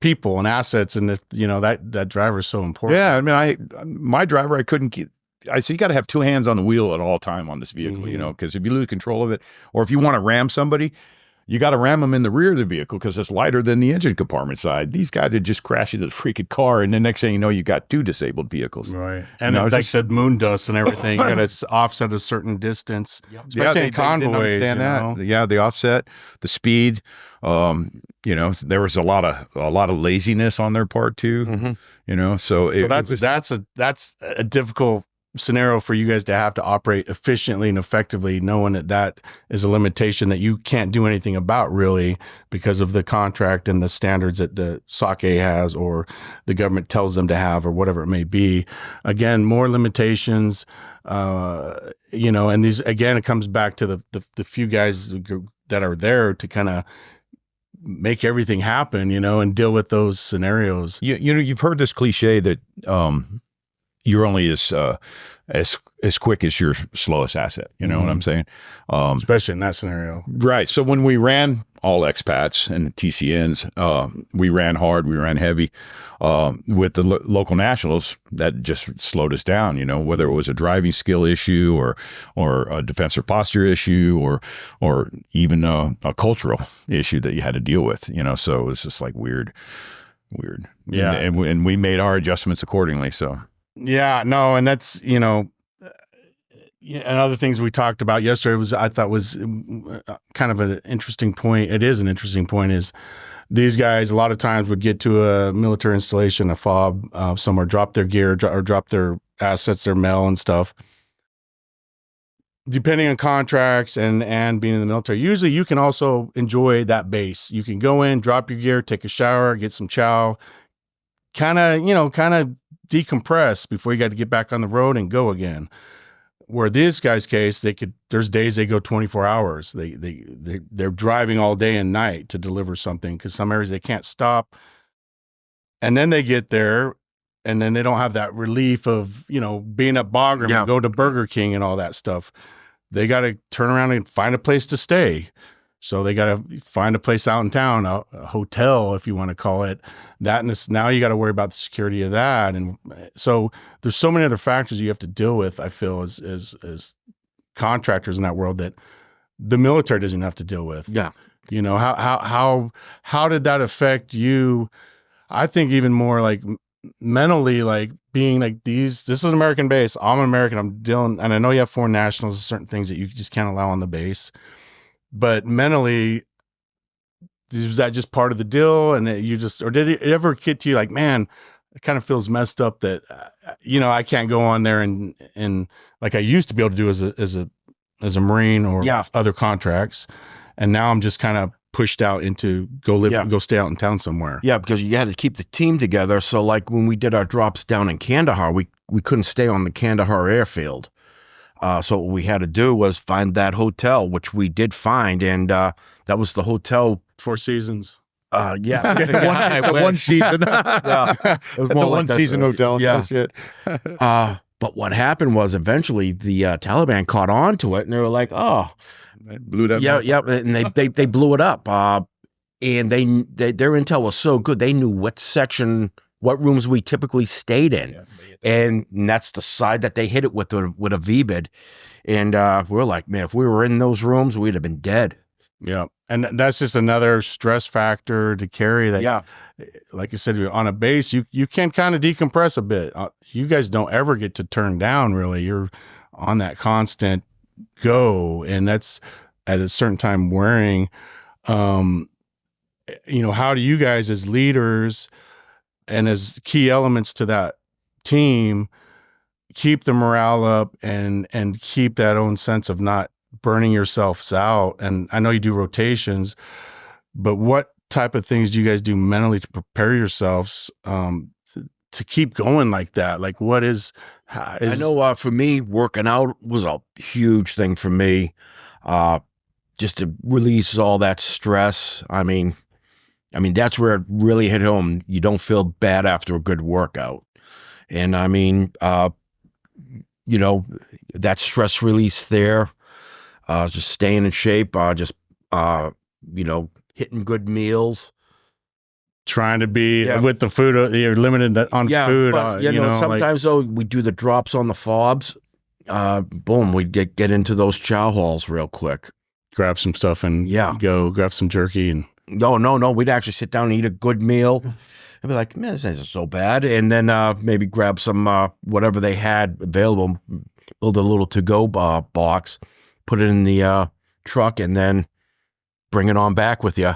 people and assets, and if that driver is so important. Yeah, I mean, my driver, I couldn't get. I said, you got to have two hands on the wheel at all time on this vehicle, because if you lose control of it, or if you want to ram somebody, you got to ram them in the rear of the vehicle because it's lighter than the engine compartment side. These guys would just crash into the freaking car, and the next thing you know, you got two disabled vehicles. Right. And like said, moon dust and everything, you got to offset a certain distance, especially in convoys. Yeah, the offset, the speed. There was a lot of laziness on their part too. So that's a difficult scenario for you guys to have to operate efficiently and effectively, knowing that is a limitation that you can't do anything about really because of the contract and the standards that the SOC-A has or the government tells them to have or whatever it may be. Again, more limitations, and these, again, it comes back to the few guys that are there to kind of make everything happen, and deal with those scenarios. You've heard this cliche that you're only as quick as your slowest asset. You know what I'm saying? Especially in that scenario. Right. So when we ran all expats and TCNs, we ran hard, we ran heavy. With the local nationals, that just slowed us down, whether it was a driving skill issue or a defensive posture issue or even a cultural issue that you had to deal with, so it was just like weird. Yeah. And we made our adjustments accordingly. So. Yeah, no, and that's, and other things we talked about yesterday I thought was kind of an interesting point. It is an interesting point is these guys a lot of times would get to a military installation, a FOB somewhere, drop their gear or drop their assets, their mail and stuff. Depending on contracts and being in the military, usually you can also enjoy that base. You can go in, drop your gear, take a shower, get some chow, kind of decompress before you got to get back on the road and go again. Where these guys' case, there's days they go 24 hours. They're driving all day and night to deliver something because some areas they can't stop. And then they get there and then they don't have that relief of, being at Bagram and go to Burger King and all that stuff. They got to turn around and find a place to stay. So they got to find a place out in town, a hotel, if you want to call it that. And now you got to worry about the security of that. And so there's so many other factors you have to deal with, I feel, as contractors in that world that the military doesn't have to deal with. Yeah. You know, how did that affect you? I think even more like mentally, like being like this is an American base. I'm an American. I'm dealing, and I know you have foreign nationals, certain things that you just can't allow on the base. But mentally, was that just part of the deal? And you just, or did it ever get to you like, man, it kind of feels messed up that, you know, I can't go on there and like I used to be able to do as a Marine or other contracts. And now I'm just kind of pushed out into go stay out in town somewhere. Yeah, because you had to keep the team together. So like when we did our drops down in Kandahar, we couldn't stay on the Kandahar airfield. So what we had to do was find that hotel, which we did find. And that was the hotel. Four Seasons. Yeah. One season. Yeah. It was the more one like season hotel. Yeah. Shit. But what happened was eventually the Taliban caught on to it and they were like, oh, They blew that. yeah. And they blew it up. And their intel was so good. They knew what rooms we typically stayed in. Yeah. And that's the side that they hit it with a VBID. And we're like, man, if we were in those rooms, we'd have been dead. Yeah. And that's just another stress factor to carry that. Yeah. Like you said, on a base, you can kind of decompress a bit. You guys don't ever get to turn down, really. You're on that constant go. And that's at a certain time wearing. You know, how do you guys as leaders and as key elements to that team keep the morale up and keep that own sense of not burning yourselves out? And I know you do rotations, but what type of things do you guys do mentally to prepare yourselves to keep going like that? Like what is I know for me, working out was a huge thing for me, just to release all that stress. I mean, that's where it really hit home. You don't feel bad after a good workout. And I mean, you know, that stress release there, just staying in shape, you know, hitting good meals. Trying to be with the food, you're limited on food. But, you know, sometimes though, we do the drops on the fobs. Boom, we get into those chow halls real quick. Grab some stuff and go grab some jerky and. No. We'd actually sit down and eat a good meal. I'd be like, man, this isn't so bad. And then maybe grab some whatever they had available, build a little to-go box, put it in the truck, and then bring it on back with you.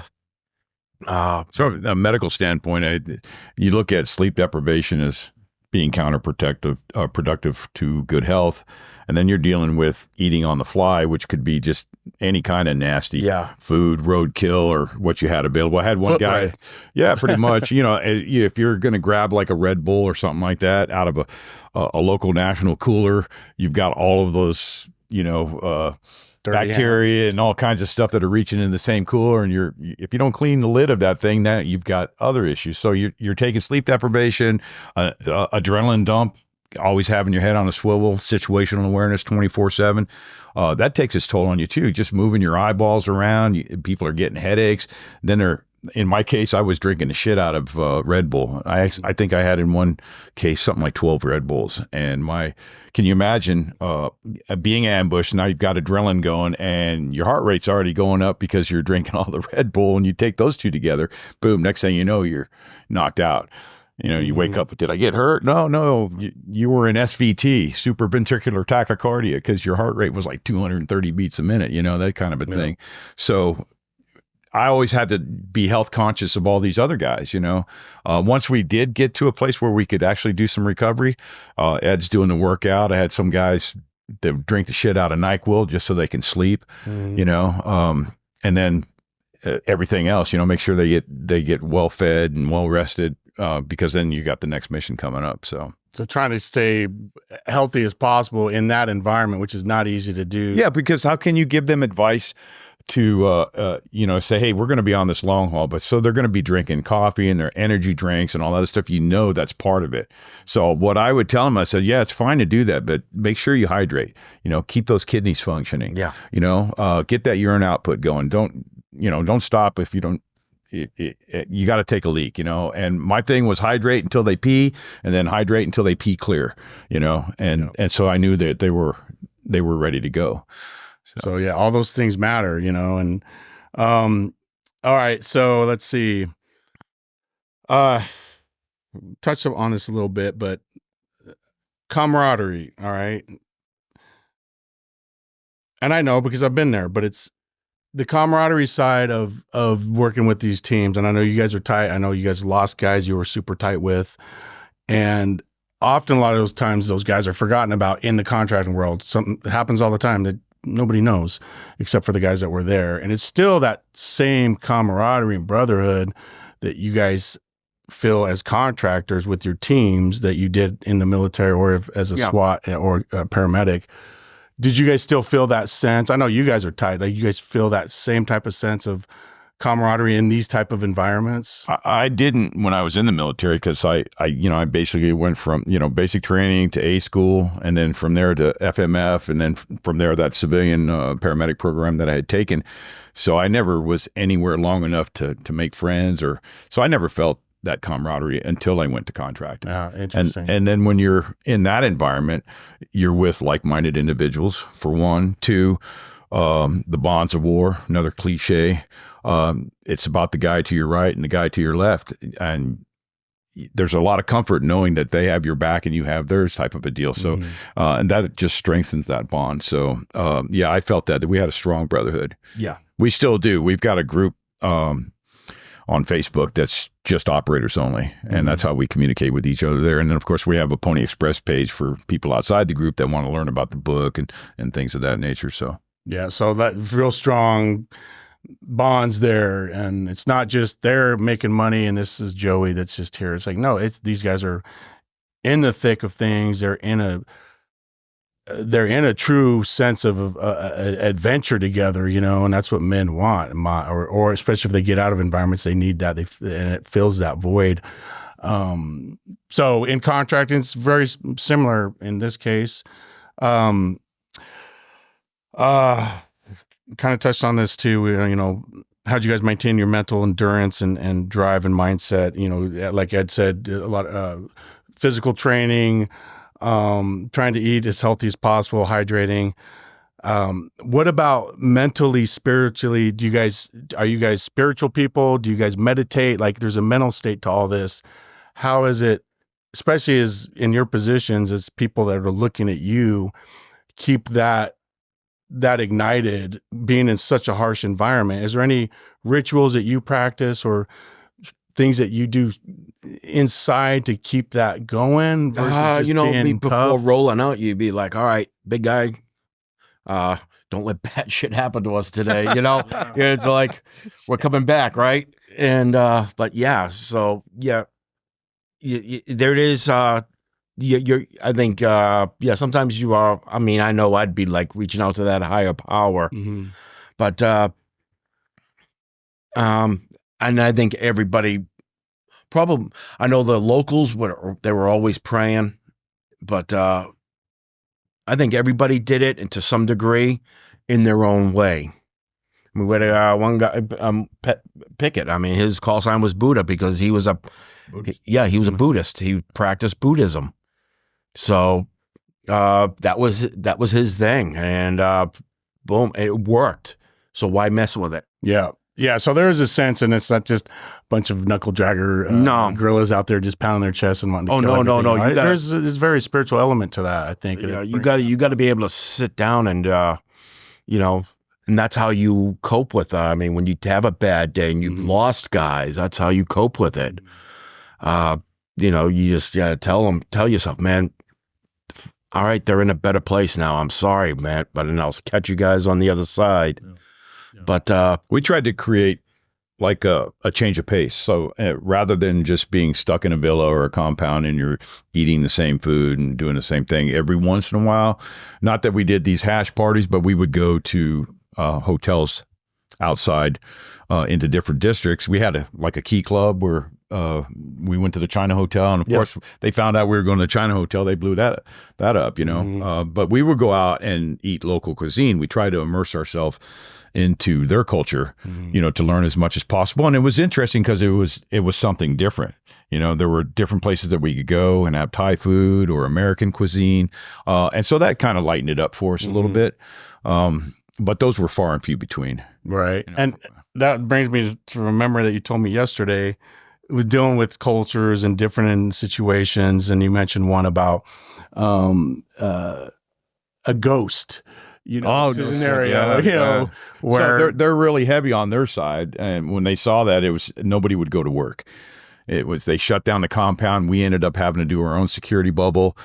So from a medical standpoint, you look at sleep deprivation as being counterproductive, productive to good health. And then you're dealing with eating on the fly, which could be just any kind of nasty food, roadkill, or what you had available. I had one guy, pretty much. You know, if you're going to grab like a Red Bull or something like that out of a local national cooler, you've got all of those, you know, bacteria and all kinds of stuff that are reaching in the same cooler. And if you don't clean the lid of that thing, that you've got other issues. So you're taking sleep deprivation, adrenaline dump, always having your head on a swivel, situational awareness 24/7. That takes its toll on you too. Just moving your eyeballs around, people are getting headaches. Then in my case, I was drinking the shit out of Red Bull. I think I had in one case something like 12 Red Bulls. And can you imagine being ambushed? Now you've got adrenaline going and your heart rate's already going up because you're drinking all the Red Bull, and you take those two together, boom, next thing you know, you're knocked out. You know, you wake up, did I get hurt? No, you were in SVT, supraventricular tachycardia, because your heart rate was like 230 beats a minute, you know, that kind of a thing. So I always had to be health conscious of all these other guys, you know. Once we did get to a place where we could actually do some recovery, Ed's doing the workout. I had some guys that drink the shit out of NyQuil just so they can sleep, you know, and then everything else, you know, make sure they get well fed and well rested. Because then you got the next mission coming up. So trying to stay healthy as possible in that environment, which is not easy to do. Yeah, because how can you give them advice to, you know, say, hey, we're going to be on this long haul, but so they're going to be drinking coffee and their energy drinks and all that stuff. You know, that's part of it. So what I would tell them, I said, yeah, it's fine to do that, but make sure you hydrate. You know, keep those kidneys functioning. Yeah. You know, get that urine output going. Don't stop if you don't. You got to take a leak, you know, and my thing was hydrate until they pee, and then hydrate until they pee clear, you know, and so I knew that they were they were ready to go. So yeah, all those things matter, and all right, so let's see. Touched on this a little bit, but camaraderie, all right. And I know because I've been there, but it's the camaraderie side of working with these teams. And I know you guys are tight. I know you guys lost guys you were super tight with. And often a lot of those times those guys are forgotten about in the contracting world. Something happens all the time that nobody knows except for the guys that were there. And it's still that same camaraderie and brotherhood that you guys feel as contractors with your teams that you did in the military or as a SWAT or a paramedic. Did you guys still feel that sense? I know you guys are tight. Like you guys feel that same type of sense of camaraderie in these type of environments? I didn't when I was in the military because I basically went from, basic training to A school and then from there to FMF and then from there that civilian paramedic program that I had taken. So I never was anywhere long enough to make friends so I never felt that camaraderie until I went to contracting. Interesting. And then when you're in that environment, you're with like-minded individuals, for one. Two, the bonds of war, another cliche. It's about the guy to your right and the guy to your left. And there's a lot of comfort knowing that they have your back and you have theirs type of a deal. So, and that just strengthens that bond. So, I felt that we had a strong brotherhood. Yeah. We still do. We've got a group, on Facebook that's just operators only. And that's how we communicate with each other there. And then of course we have a Pony Express page for people outside the group that want to learn about the book and things of that nature. So yeah, so that real strong bonds there. And it's not just they're making money and this is Joey that's just here. It's like, no, these guys are in the thick of things. They're in a true sense of adventure together, and that's what men want. Or especially if they get out of environments, they need that. And it fills that void. So in contracting, it's very similar in this case. Kind of touched on this too. How'd you guys maintain your mental endurance and drive and mindset? Like Ed said, a lot of physical training. Trying to eat as healthy as possible, hydrating. What about mentally, spiritually? Are you guys spiritual people? Do you guys meditate? Like there's a mental state to all this. How is it, especially as in your positions as people that are looking at you, keep that ignited being in such a harsh environment? Is there any rituals that you practice or things that you do inside to keep that going versus just being before tough? rolling out, you'd be like, all right, big guy, don't let bad shit happen to us today. It's like, we're coming back. Right. And, but yeah, so yeah, there it is. I think, sometimes you are, I know I'd be like reaching out to that higher power, but, and I think everybody I know the locals they were always praying, but I think everybody did it, and to some degree, in their own way. We had one guy, Pickett. His call sign was Buddha because he was a Buddhist. He practiced Buddhism, so that was his thing, and boom, it worked. So why mess with it? Yeah, so there is a sense, and it's not just a bunch of knuckle dragger gorillas out there just pounding their chest and wanting to kill everything. No. There's a very spiritual element to that, I think. Yeah, you got to be able to sit down and, and that's how you cope with it. When you have a bad day and you've lost guys, that's how you cope with it. You just got to tell yourself, man, all right, they're in a better place now. I'm sorry, man, but then I'll catch you guys on the other side. Yeah. But we tried to create like a change of pace. So rather than just being stuck in a villa or a compound and you're eating the same food and doing the same thing every once in a while, not that we did these hash parties, but we would go to hotels outside into different districts. We had a key club where we went to the China Hotel, and of course they found out we were going to the China Hotel. They blew that up, you know. But we would go out and eat local cuisine. We tried to immerse ourselves into their culture, you know, to learn as much as possible. And it was interesting because it was something different. You know, there were different places that we could go and have Thai food or American cuisine. And so that kind of lightened it up for us a little bit. But those were far and few between. Right. You know? And that brings me to remember that you told me yesterday with dealing with cultures and different situations. And you mentioned one about a ghost, you know, scenario, you know, where so they're really heavy on their side. And when they saw that, it was nobody would go to work. It was, they shut down the compound. We ended up having to do our own security bubble.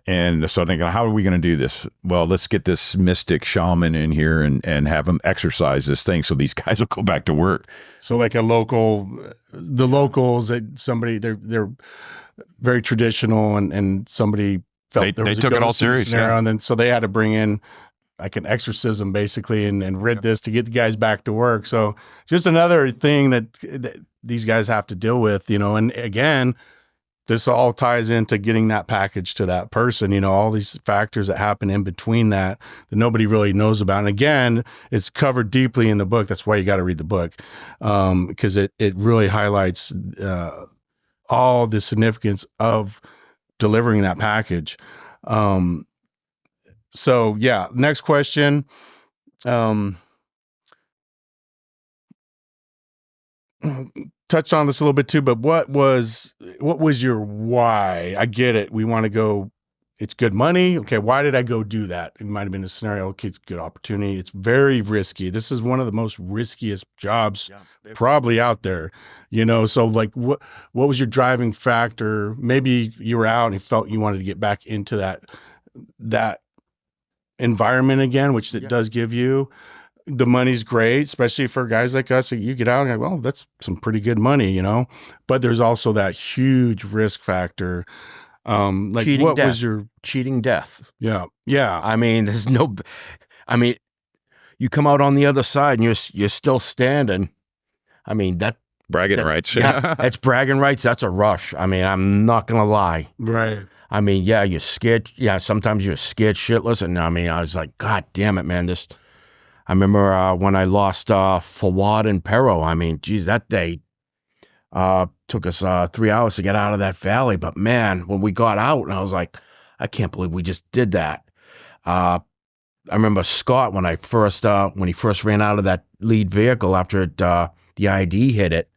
And so thinking, how are we going to do this? Well, let's get this mystic shaman in here and have him exercise this thing so these guys will go back to work. So like the locals, that somebody, they're very traditional and somebody felt they took it all serious. Yeah. And then, so they had to bring in like an exorcism basically and rid this to get the guys back to work. So just another thing that these guys have to deal with, you know, and again, this all ties into getting that package to that person, you know, all these factors that happen in between that nobody really knows about. And again, it's covered deeply in the book. That's why you got to read the book. Because it really highlights all the significance of delivering that package. So yeah, next question. Touched on this a little bit too, but what was your why? I get it. We want to go, it's good money. Okay. Why did I go do that? It might've been a scenario. Okay. It's a good opportunity. It's very risky. This is one of the most riskiest jobs probably out there, you know? So like, what was your driving factor? Maybe you were out and you felt you wanted to get back into that environment again, which it does give you. The money's great, especially for guys like us. You get out and go, well, that's some pretty good money, you know. But there's also that huge risk factor. Like cheating what death. was your cheating death? Yeah. I mean, you come out on the other side and you're still standing. I mean, bragging rights. Yeah, that's bragging rights. That's a rush. I mean, I'm not gonna lie. Right. I mean, yeah, you're scared. Yeah, sometimes you're scared shitless. And I mean, I was like, God damn it, man. I remember when I lost Fawad and Pero. I mean, geez, that day took us 3 hours to get out of that valley. But man, when we got out, and I was like, I can't believe we just did that. I remember Scott when he first ran out of that lead vehicle after the ID hit it.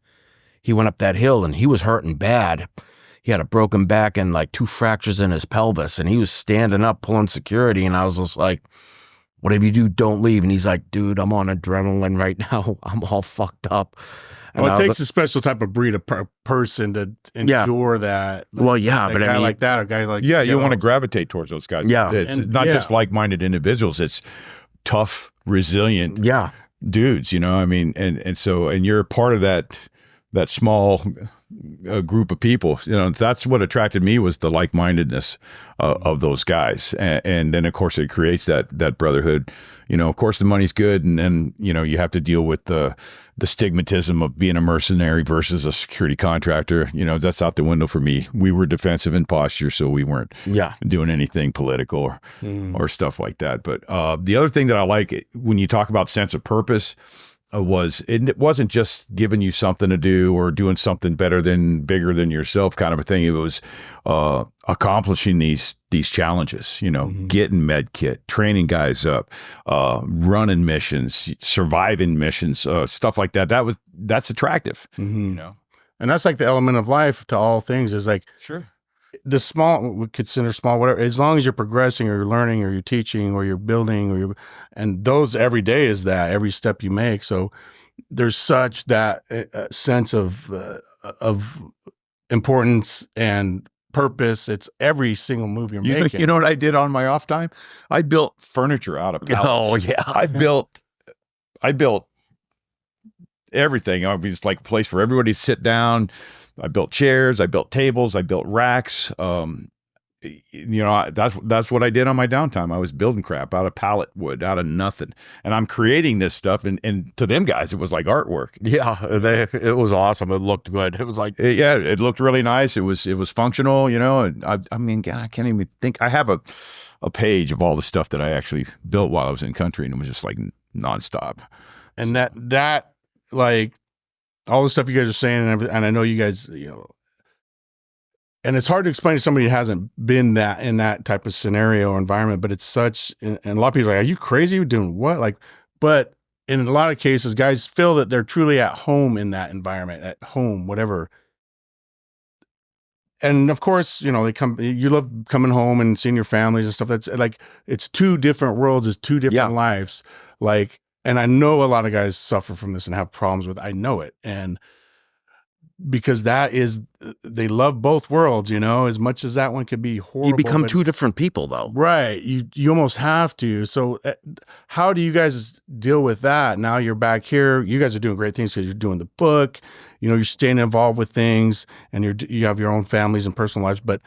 He went up that hill and he was hurting bad. He had a broken back and like 2 fractures in his pelvis, and he was standing up pulling security. And I was just like, whatever you do, don't leave. And he's like, dude, I'm on adrenaline right now. I'm all fucked up. Well, it takes a special type of breed of person to endure that. Well, yeah, but a guy like that, a guy like you want to gravitate towards those guys. Yeah, it's not just like-minded individuals. It's tough, resilient, dudes. You know, I mean, and so you're part of that small group of people. You know, that's what attracted me, was the like-mindedness of those guys, and then of course it creates that brotherhood. You know, of course the money's good, and then you know you have to deal with the stigmatism of being a mercenary versus a security contractor. You know, that's out the window for me. We were defensive in posture, so we weren't doing anything political or stuff like that. But the other thing that I like when you talk about sense of purpose it wasn't just giving you something to do or doing something bigger than yourself kind of a thing. It was accomplishing these challenges, you know, getting med kit, training guys up, running missions, surviving missions, stuff like that. That's attractive, you know. And that's like the element of life to all things, is like, sure, the small, we consider small, whatever, as long as you're progressing or you're learning or you're teaching or you're building and those every day is that every step you make. So there's such that sense of importance and purpose. It's every single move you're making. You know what I did on my off time? I built furniture out of pallets. Oh yeah. I built everything. I was like a place for everybody to sit down. I built chairs, I built tables, I built racks. you know, that's what I did on my downtime. I was building crap out of pallet wood, out of nothing, and I'm creating this stuff. And to them guys, it was like artwork. Yeah, it was awesome. It looked good. It was like, Yeah, it looked really nice. It was functional. You know, and I mean, God, I can't even think. I have a page of all the stuff that I actually built while I was in country, and it was just like nonstop. And that like all the stuff you guys are saying and everything, and I know you guys, you know, and it's hard to explain to somebody who hasn't been in that type of scenario or environment, but it's such, and a lot of people are like, are you crazy? You're doing what? Like, but in a lot of cases, guys feel that they're truly at home in that environment, at home, whatever. And of course, you know, you love coming home and seeing your families and stuff. That's like, it's two different worlds, it's two different lives. Like, and I know a lot of guys suffer from this and have problems with it. I know it. And because they love both worlds, you know, as much as that one could be horrible. you become two different people, though. Right. You almost have to. So how do you guys deal with that? Now you're back here. You guys are doing great things because you're doing the book, you know, you're staying involved with things, and you have your own families and personal lives. But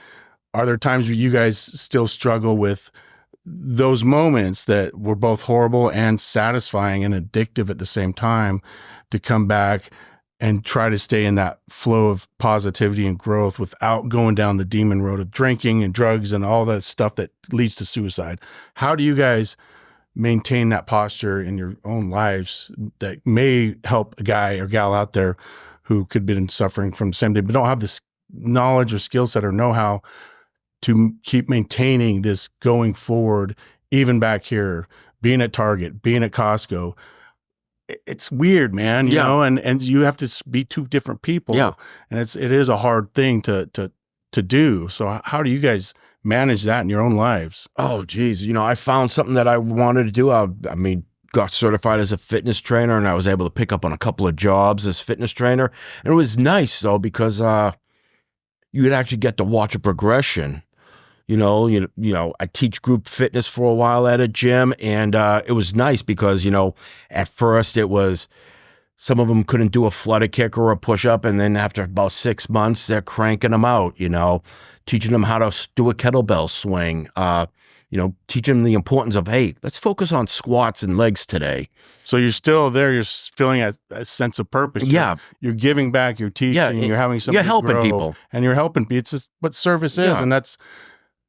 are there times where you guys still struggle with those moments that were both horrible and satisfying and addictive at the same time, to come back and try to stay in that flow of positivity and growth without going down the demon road of drinking and drugs and all that stuff that leads to suicide? How do you guys maintain that posture in your own lives that may help a guy or gal out there who could be suffering from the same thing, but don't have this knowledge or skill set or know-how to keep maintaining this going forward, even back here, being at Target, being at Costco? It's weird, man, you know, and you have to be two different people. Yeah. And it is a hard thing to do. So how do you guys manage that in your own lives? Oh, geez. You know, I found something that I wanted to do. I mean, got certified as a fitness trainer, and I was able to pick up on a couple of jobs as fitness trainer. And it was nice, though, because you would actually get to watch a progression. You know, I teach group fitness for a while at a gym, and it was nice because, you know, at first it was some of them couldn't do a flutter kick or a push-up, and then after about 6 months, they're cranking them out, you know, teaching them how to do a kettlebell swing, you know, teaching them the importance of, hey, let's focus on squats and legs today. So you're still there. You're feeling a sense of purpose. Yeah. You're giving back, you're teaching, you're having something. You're helping grow, people. And you're helping people. It's just what service is. Yeah. And that's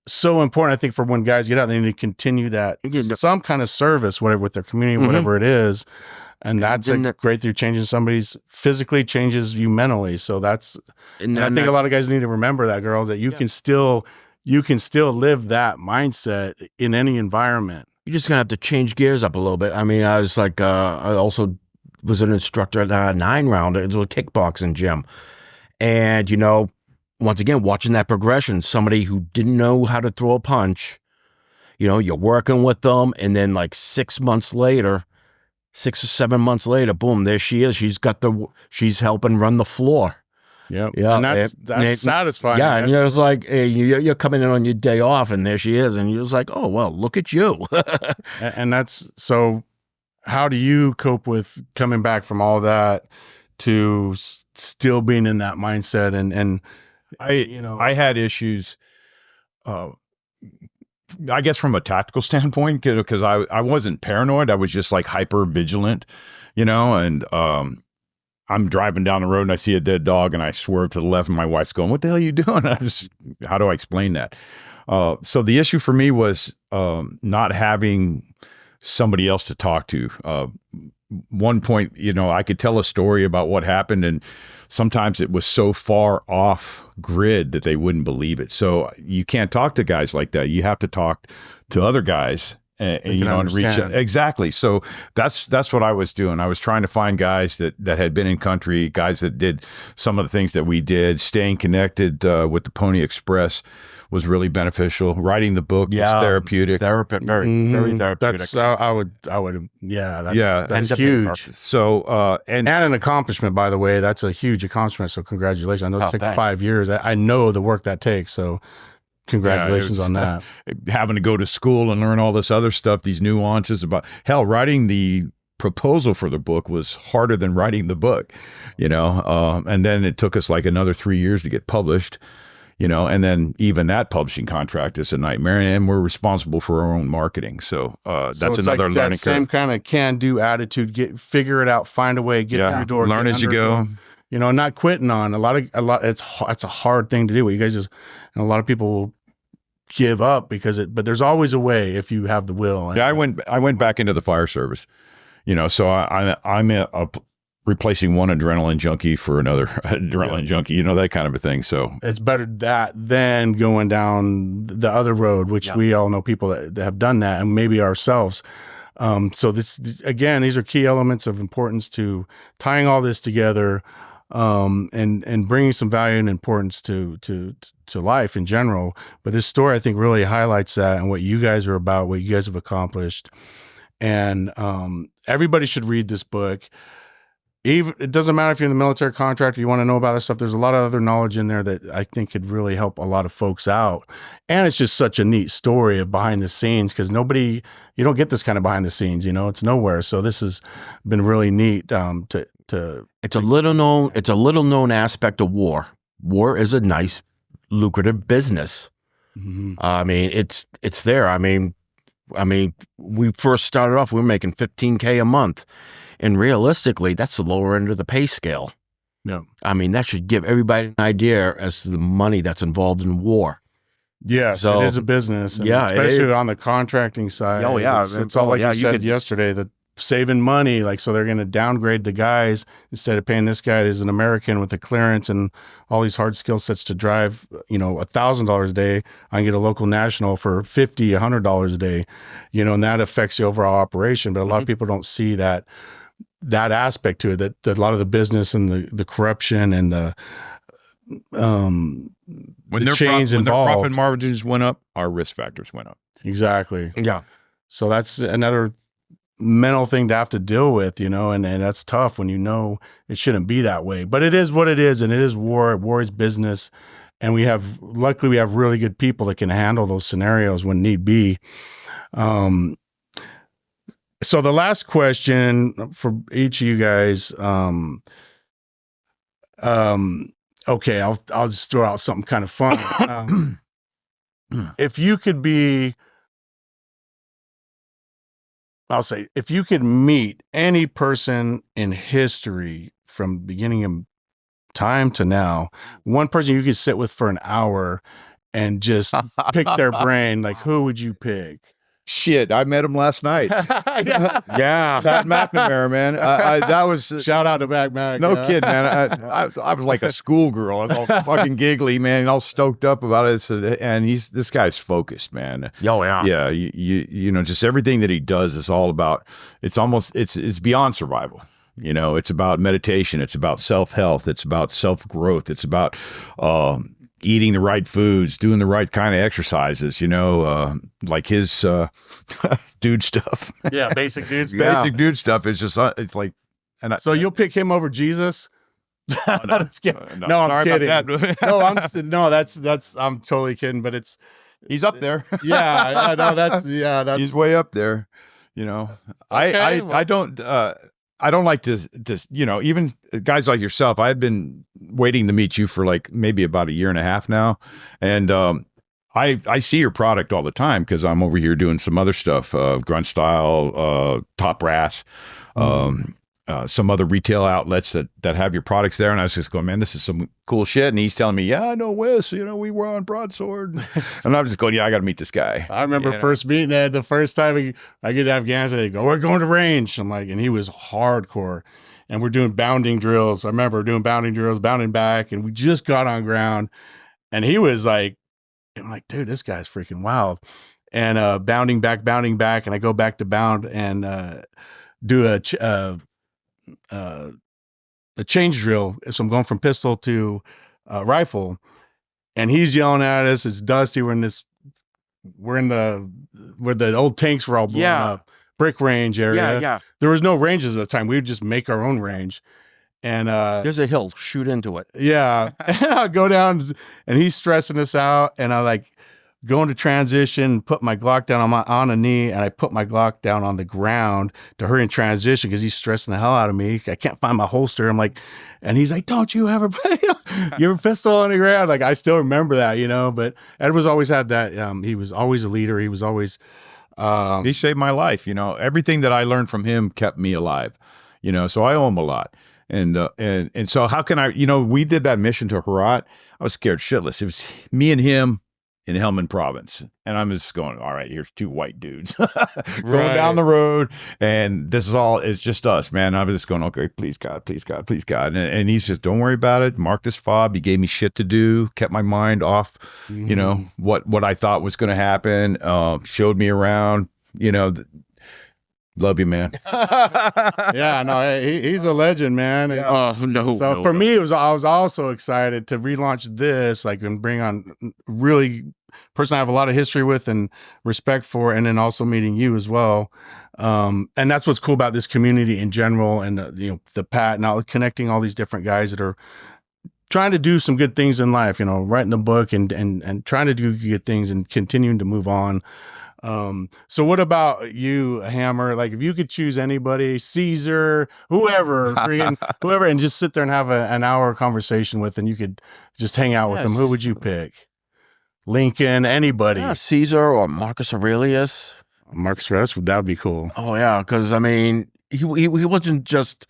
so important, I think, for when guys get out, they need to continue that some kind of service, whatever, with their community, whatever it is. And that's great that you're changing somebody's physically, changes you mentally. So that's, and I think a lot of guys need to remember that, girls, that you can still live that mindset in any environment. You're just gonna have to change gears up a little bit. I mean, I was like, I also was an instructor at a 9-round. It was a kickboxing gym, and you know, once again, watching that progression, somebody who didn't know how to throw a punch, you know, you're working with them, and then like 6 months later, 6 or 7 months later, boom, there she is. She's helping run the floor. Yep. Yeah. And that's satisfying. Yeah. And it's like, hey, you're coming in on your day off, and there she is. And you're just like, oh, well, look at you. And that's, so how do you cope with coming back from all that to still being in that mindset? And I had issues, I guess, from a tactical standpoint, because I wasn't paranoid. I was just like hyper vigilant, you know, and I'm driving down the road and I see a dead dog and I swerve to the left and my wife's going, what the hell are you doing? How do I explain that? So the issue for me was not having somebody else to talk to. One point, you know, I could tell a story about what happened, and sometimes it was so far off grid that they wouldn't believe it. So you can't talk to guys like that. You have to talk to other guys and you know, and reach out. Exactly. So that's what I was doing. I was trying to find guys that had been in country, guys that did some of the things that we did. Staying connected with the Pony Express was really beneficial. Writing the book was therapeutic. Very therapeutic. That's that's huge. So and an accomplishment, by the way. That's a huge accomplishment. So congratulations. I know it took 5 years. I know the work that takes. So congratulations on that. Having to go to school and learn all this other stuff, these nuances about, hell, writing the proposal for the book was harder than writing the book, you know? And then it took us like another 3 years to get published, and then even that publishing contract is a nightmare, and we're responsible for our own marketing. So that's it's another like learning that same curve. kind of can-do attitude. Figure it out, find a way, get through your door, Learn get as you under it, go. not quitting on a lot. It's a hard thing to do. You guys and a lot of people will give up but there's always a way if you have the will. Yeah, I went back into the fire service, so I'm replacing one adrenaline junkie for another adrenaline junkie, that kind of a thing. So it's better that than going down the other road, which we all know people that have done that, and maybe ourselves. So again, these are key elements of importance to tying all this together, and bringing some value and importance to life in general. But this story, I think, really highlights that and what you guys are about, what you guys have accomplished. And everybody should read this book. Even it doesn't matter if you're in the military contractor, you want to know about this stuff. There's a lot of other knowledge in there that I think could really help a lot of folks out. And it's just such a neat story of behind the scenes, because you don't get this kind of behind the scenes, it's nowhere. So this has been really neat It's a little known aspect of war. War is a nice, lucrative business. Mm-hmm. I mean, it's there. I mean, we first started off, we were making $15K a month. And realistically, that's the lower end of the pay scale. No. I mean, that should give everybody an idea as to the money that's involved in war. Yes, So, it is a business. And yeah, especially on the contracting side. Oh, yeah. It's all like you said could, yesterday, that saving money, so they're going to downgrade the guys instead of paying this guy who's an American with a clearance and all these hard skill sets to drive, $1,000 a day. I can get a local national for $50, $100 a day, and that affects the overall operation. But a lot of people don't see that aspect to it, that a lot of the business and the corruption and the chains when their involved. profit margins went up, our risk factors went up. Exactly. yeah. So that's another mental thing to have to deal with, and that's tough when it shouldn't be that way. But it is what it is, and it is war. War is business. And luckily we have really good people that can handle those scenarios when need be. So the last question for each of you guys, okay, I'll just throw out something kind of fun. If you could meet any person in history from beginning of time to now, one person you could sit with for an hour and just pick their brain, who would you pick? Shit, I met him last night. Yeah. Pat McNamara, man. That was Shout out to Mac. no kid, man. I was like a schoolgirl. I was all fucking giggly, man, and all stoked up about it. And this guy's focused, man. Oh, yeah. Yeah, just everything that he does is all about. It's beyond survival. It's about meditation. It's about self-health. It's about self-growth. It's about eating the right foods, doing the right kind of exercises, like his dude stuff. Yeah, basic dude stuff. Basic dude stuff is just, it's like, So you'll pick him over Jesus? I'm kidding. No, I'm sorry kidding. about that. I'm totally kidding, but He's up there. yeah, that's He's way up there. Okay, I don't like to, even guys like yourself, I've been waiting to meet you for maybe about a year and a half now. And I see your product all the time because I'm over here doing some other stuff, Grunt Style, Top Brass, some other retail outlets that have your products there. And I was just going, man, this is some cool shit. And he's telling me, yeah, I know Wes, we were on Broadsword. And I'm just going, yeah, I got to meet this guy. I remember first meeting that the first time I get to Afghanistan, they go, we're going to range. I'm like, and he was hardcore. And we're doing bounding drills. I remember doing bounding drills, bounding back, and we just got on ground. And he was like, I'm like, dude, this guy's freaking wild. And bounding back, and I go back to bound and do a change drill. So I'm going from pistol to rifle, and he's yelling at us. It's dusty. We're in where the old tanks were all blown up, brick range area. Yeah. There was no ranges at the time. We would just make our own range. And there's a hill, shoot into it. Yeah. And I go down and he's stressing us out. And I go into transition, put my Glock down on a knee, and I put my Glock down on the ground to hurry in transition because he's stressing the hell out of me. I can't find my holster. I'm like, and he's like, don't you ever put your pistol on the ground? Like, I still remember that, but Ed was always had that. He was always a leader. He was always, he saved my life. Everything that I learned from him kept me alive, so I owe him a lot. And so how can I, we did that mission to Herat. I was scared shitless. It was me and him in Helmand province. And I'm just going, all right, here's two white dudes going down the road. And this is all, it's just us, man. I was just going, okay, please God, please God, please God. And he's just, don't worry about it. Mark this fob. He gave me shit to do, kept my mind off, what I thought was going to happen, showed me around, love you, man. Yeah, no, he's a legend, man. Oh, no. So for me, I was also excited to relaunch this, and bring on really person I have a lot of history with and respect for, and then also meeting you as well. And that's what's cool about this community in general, and the Pat, now connecting all these different guys that are trying to do some good things in life, writing the book and trying to do good things and continuing to move on. So what about you, Hammer? Like, if you could choose anybody, Caesar, whoever, whoever, and just sit there and have an hour conversation with, and you could just hang out with them, who would you pick? Lincoln, anybody? Yeah, Caesar or Marcus Aurelius. Marcus Aurelius, that would be cool. Oh yeah, because he wasn't just.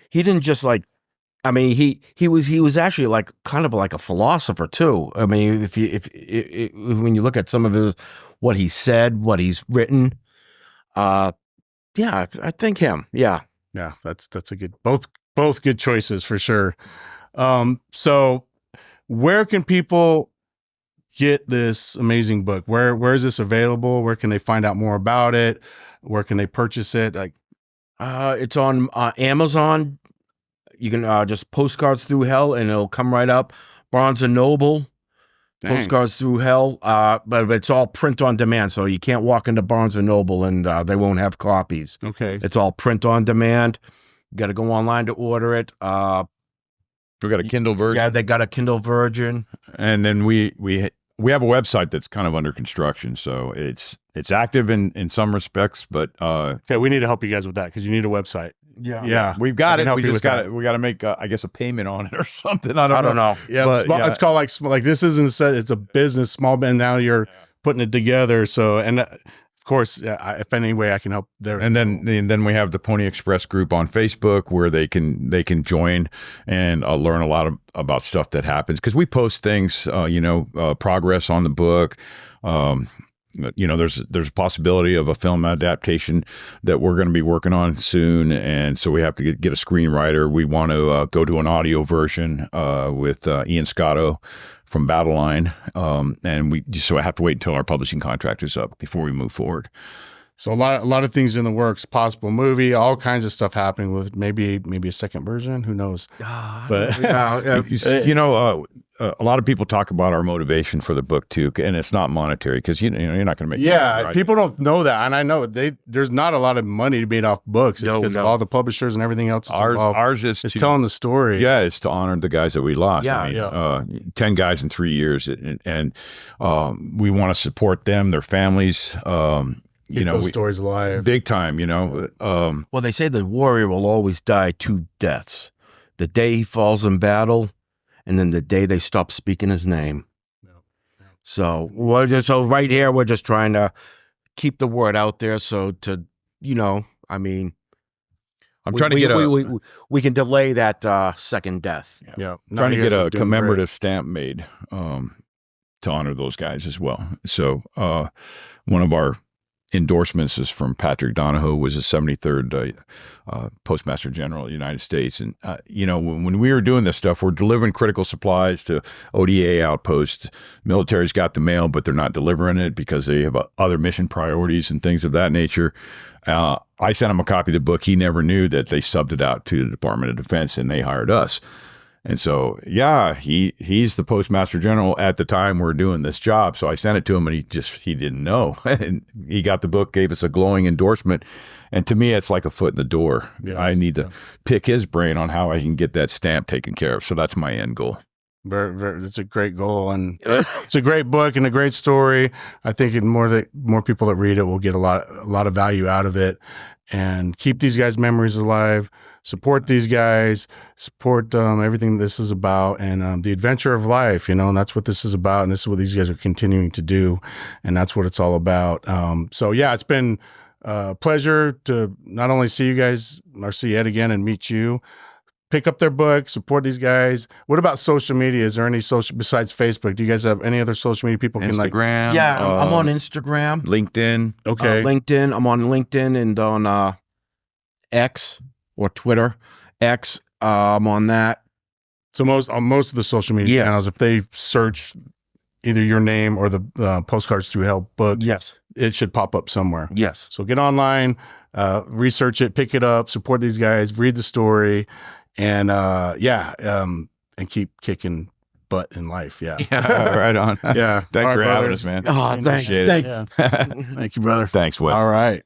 He didn't just he was actually kind of like a philosopher too. I mean, if when you look at some of what he said, what he's written, yeah, I think him. Yeah, that's a good, both good choices for sure. So where can people get this amazing book? Where is this available? Where can they find out more about it? Where can they purchase it? It's on Amazon. You can just Postcards Through Hell, and it'll come right up. Barnes and Noble, Dang. Postcards Through Hell, but it's all print on demand, so you can't walk into Barnes and Noble and they won't have copies. Okay, it's all print on demand. You got to go online to order it. We got a Kindle version. Yeah, they got a Kindle version, and then we have a website that's kind of under construction, so it's active in some respects, but okay, we need to help you guys with that because you need a website. Yeah, we've got it. We just got it. We got to make, I guess, a payment on it or something. I don't know. Yeah, but, it's called like this isn't set. It's a business, small, and now you're putting it together. So, and of course, if any way I can help there. And then we have the Pony Express group on Facebook where they can join and learn a lot about stuff that happens, because we post things, progress on the book. There's a possibility of a film adaptation that we're going to be working on soon, and so we have to get a screenwriter. We want to go to an audio version with Ian Scotto from Battle Line, and so I have to wait until our publishing contract is up before we move forward. So a lot of things in the works, possible movie, all kinds of stuff happening with maybe a second version. Who knows? But a lot of people talk about our motivation for the book too, and it's not monetary, because you're not going to make money, right? People don't know that, and I know there's not a lot of money to be made off books because of all the publishers and everything else. Ours is telling the story. Yeah, it's to honor the guys that we lost. Yeah, 10 guys in 3 years, and we want to support them, their families. Keep those stories alive, big time. Well, they say the warrior will always die two deaths: the day he falls in battle, and then the day they stop speaking his name. So right here, we're just trying to keep the word out there. So I'm trying to get we can delay that second death. Yeah, trying to get a commemorative stamp made to honor those guys as well. So one of our endorsements is from Patrick Donahoe, was the 73rd Postmaster General of the United States. And, when we were doing this stuff, we're delivering critical supplies to ODA outposts. Military's got the mail, but they're not delivering it because they have other mission priorities and things of that nature. I sent him a copy of the book. He never knew that they subbed it out to the Department of Defense, and they hired us. And so, he's the Postmaster General at the time we're doing this job. So I sent it to him, and he didn't know. And he got the book, gave us a glowing endorsement. And to me, it's like a foot in the door. Yes. I need to pick his brain on how I can get that stamp taken care of. So that's my end goal. It's a great goal, and it's a great book and a great story. I think more people that read it will get a lot of value out of it, and keep these guys' memories alive. Support these guys. Support everything this is about, and the adventure of life. And that's what this is about, and this is what these guys are continuing to do, and that's what it's all about. So yeah, it's been a pleasure to not only see you guys or see Ed again and meet you. Pick up their book, support these guys. What about social media? Is there any social besides Facebook? Do you guys have any other social media people can Instagram? Yeah, I'm on Instagram, LinkedIn. Okay, LinkedIn. I'm on LinkedIn and on X or Twitter. X. I'm on that. So on most of the social media channels, if they search either your name or the Postcards Through Hell book, yes, it should pop up somewhere. Yes. So get online, research it, pick it up, support these guys, read the story. And and keep kicking butt in life. Yeah. Right on. Yeah. Thanks for having brothers. us, man. Oh, thanks. Appreciate it. Thank you, brother. Thanks, Wes. All right.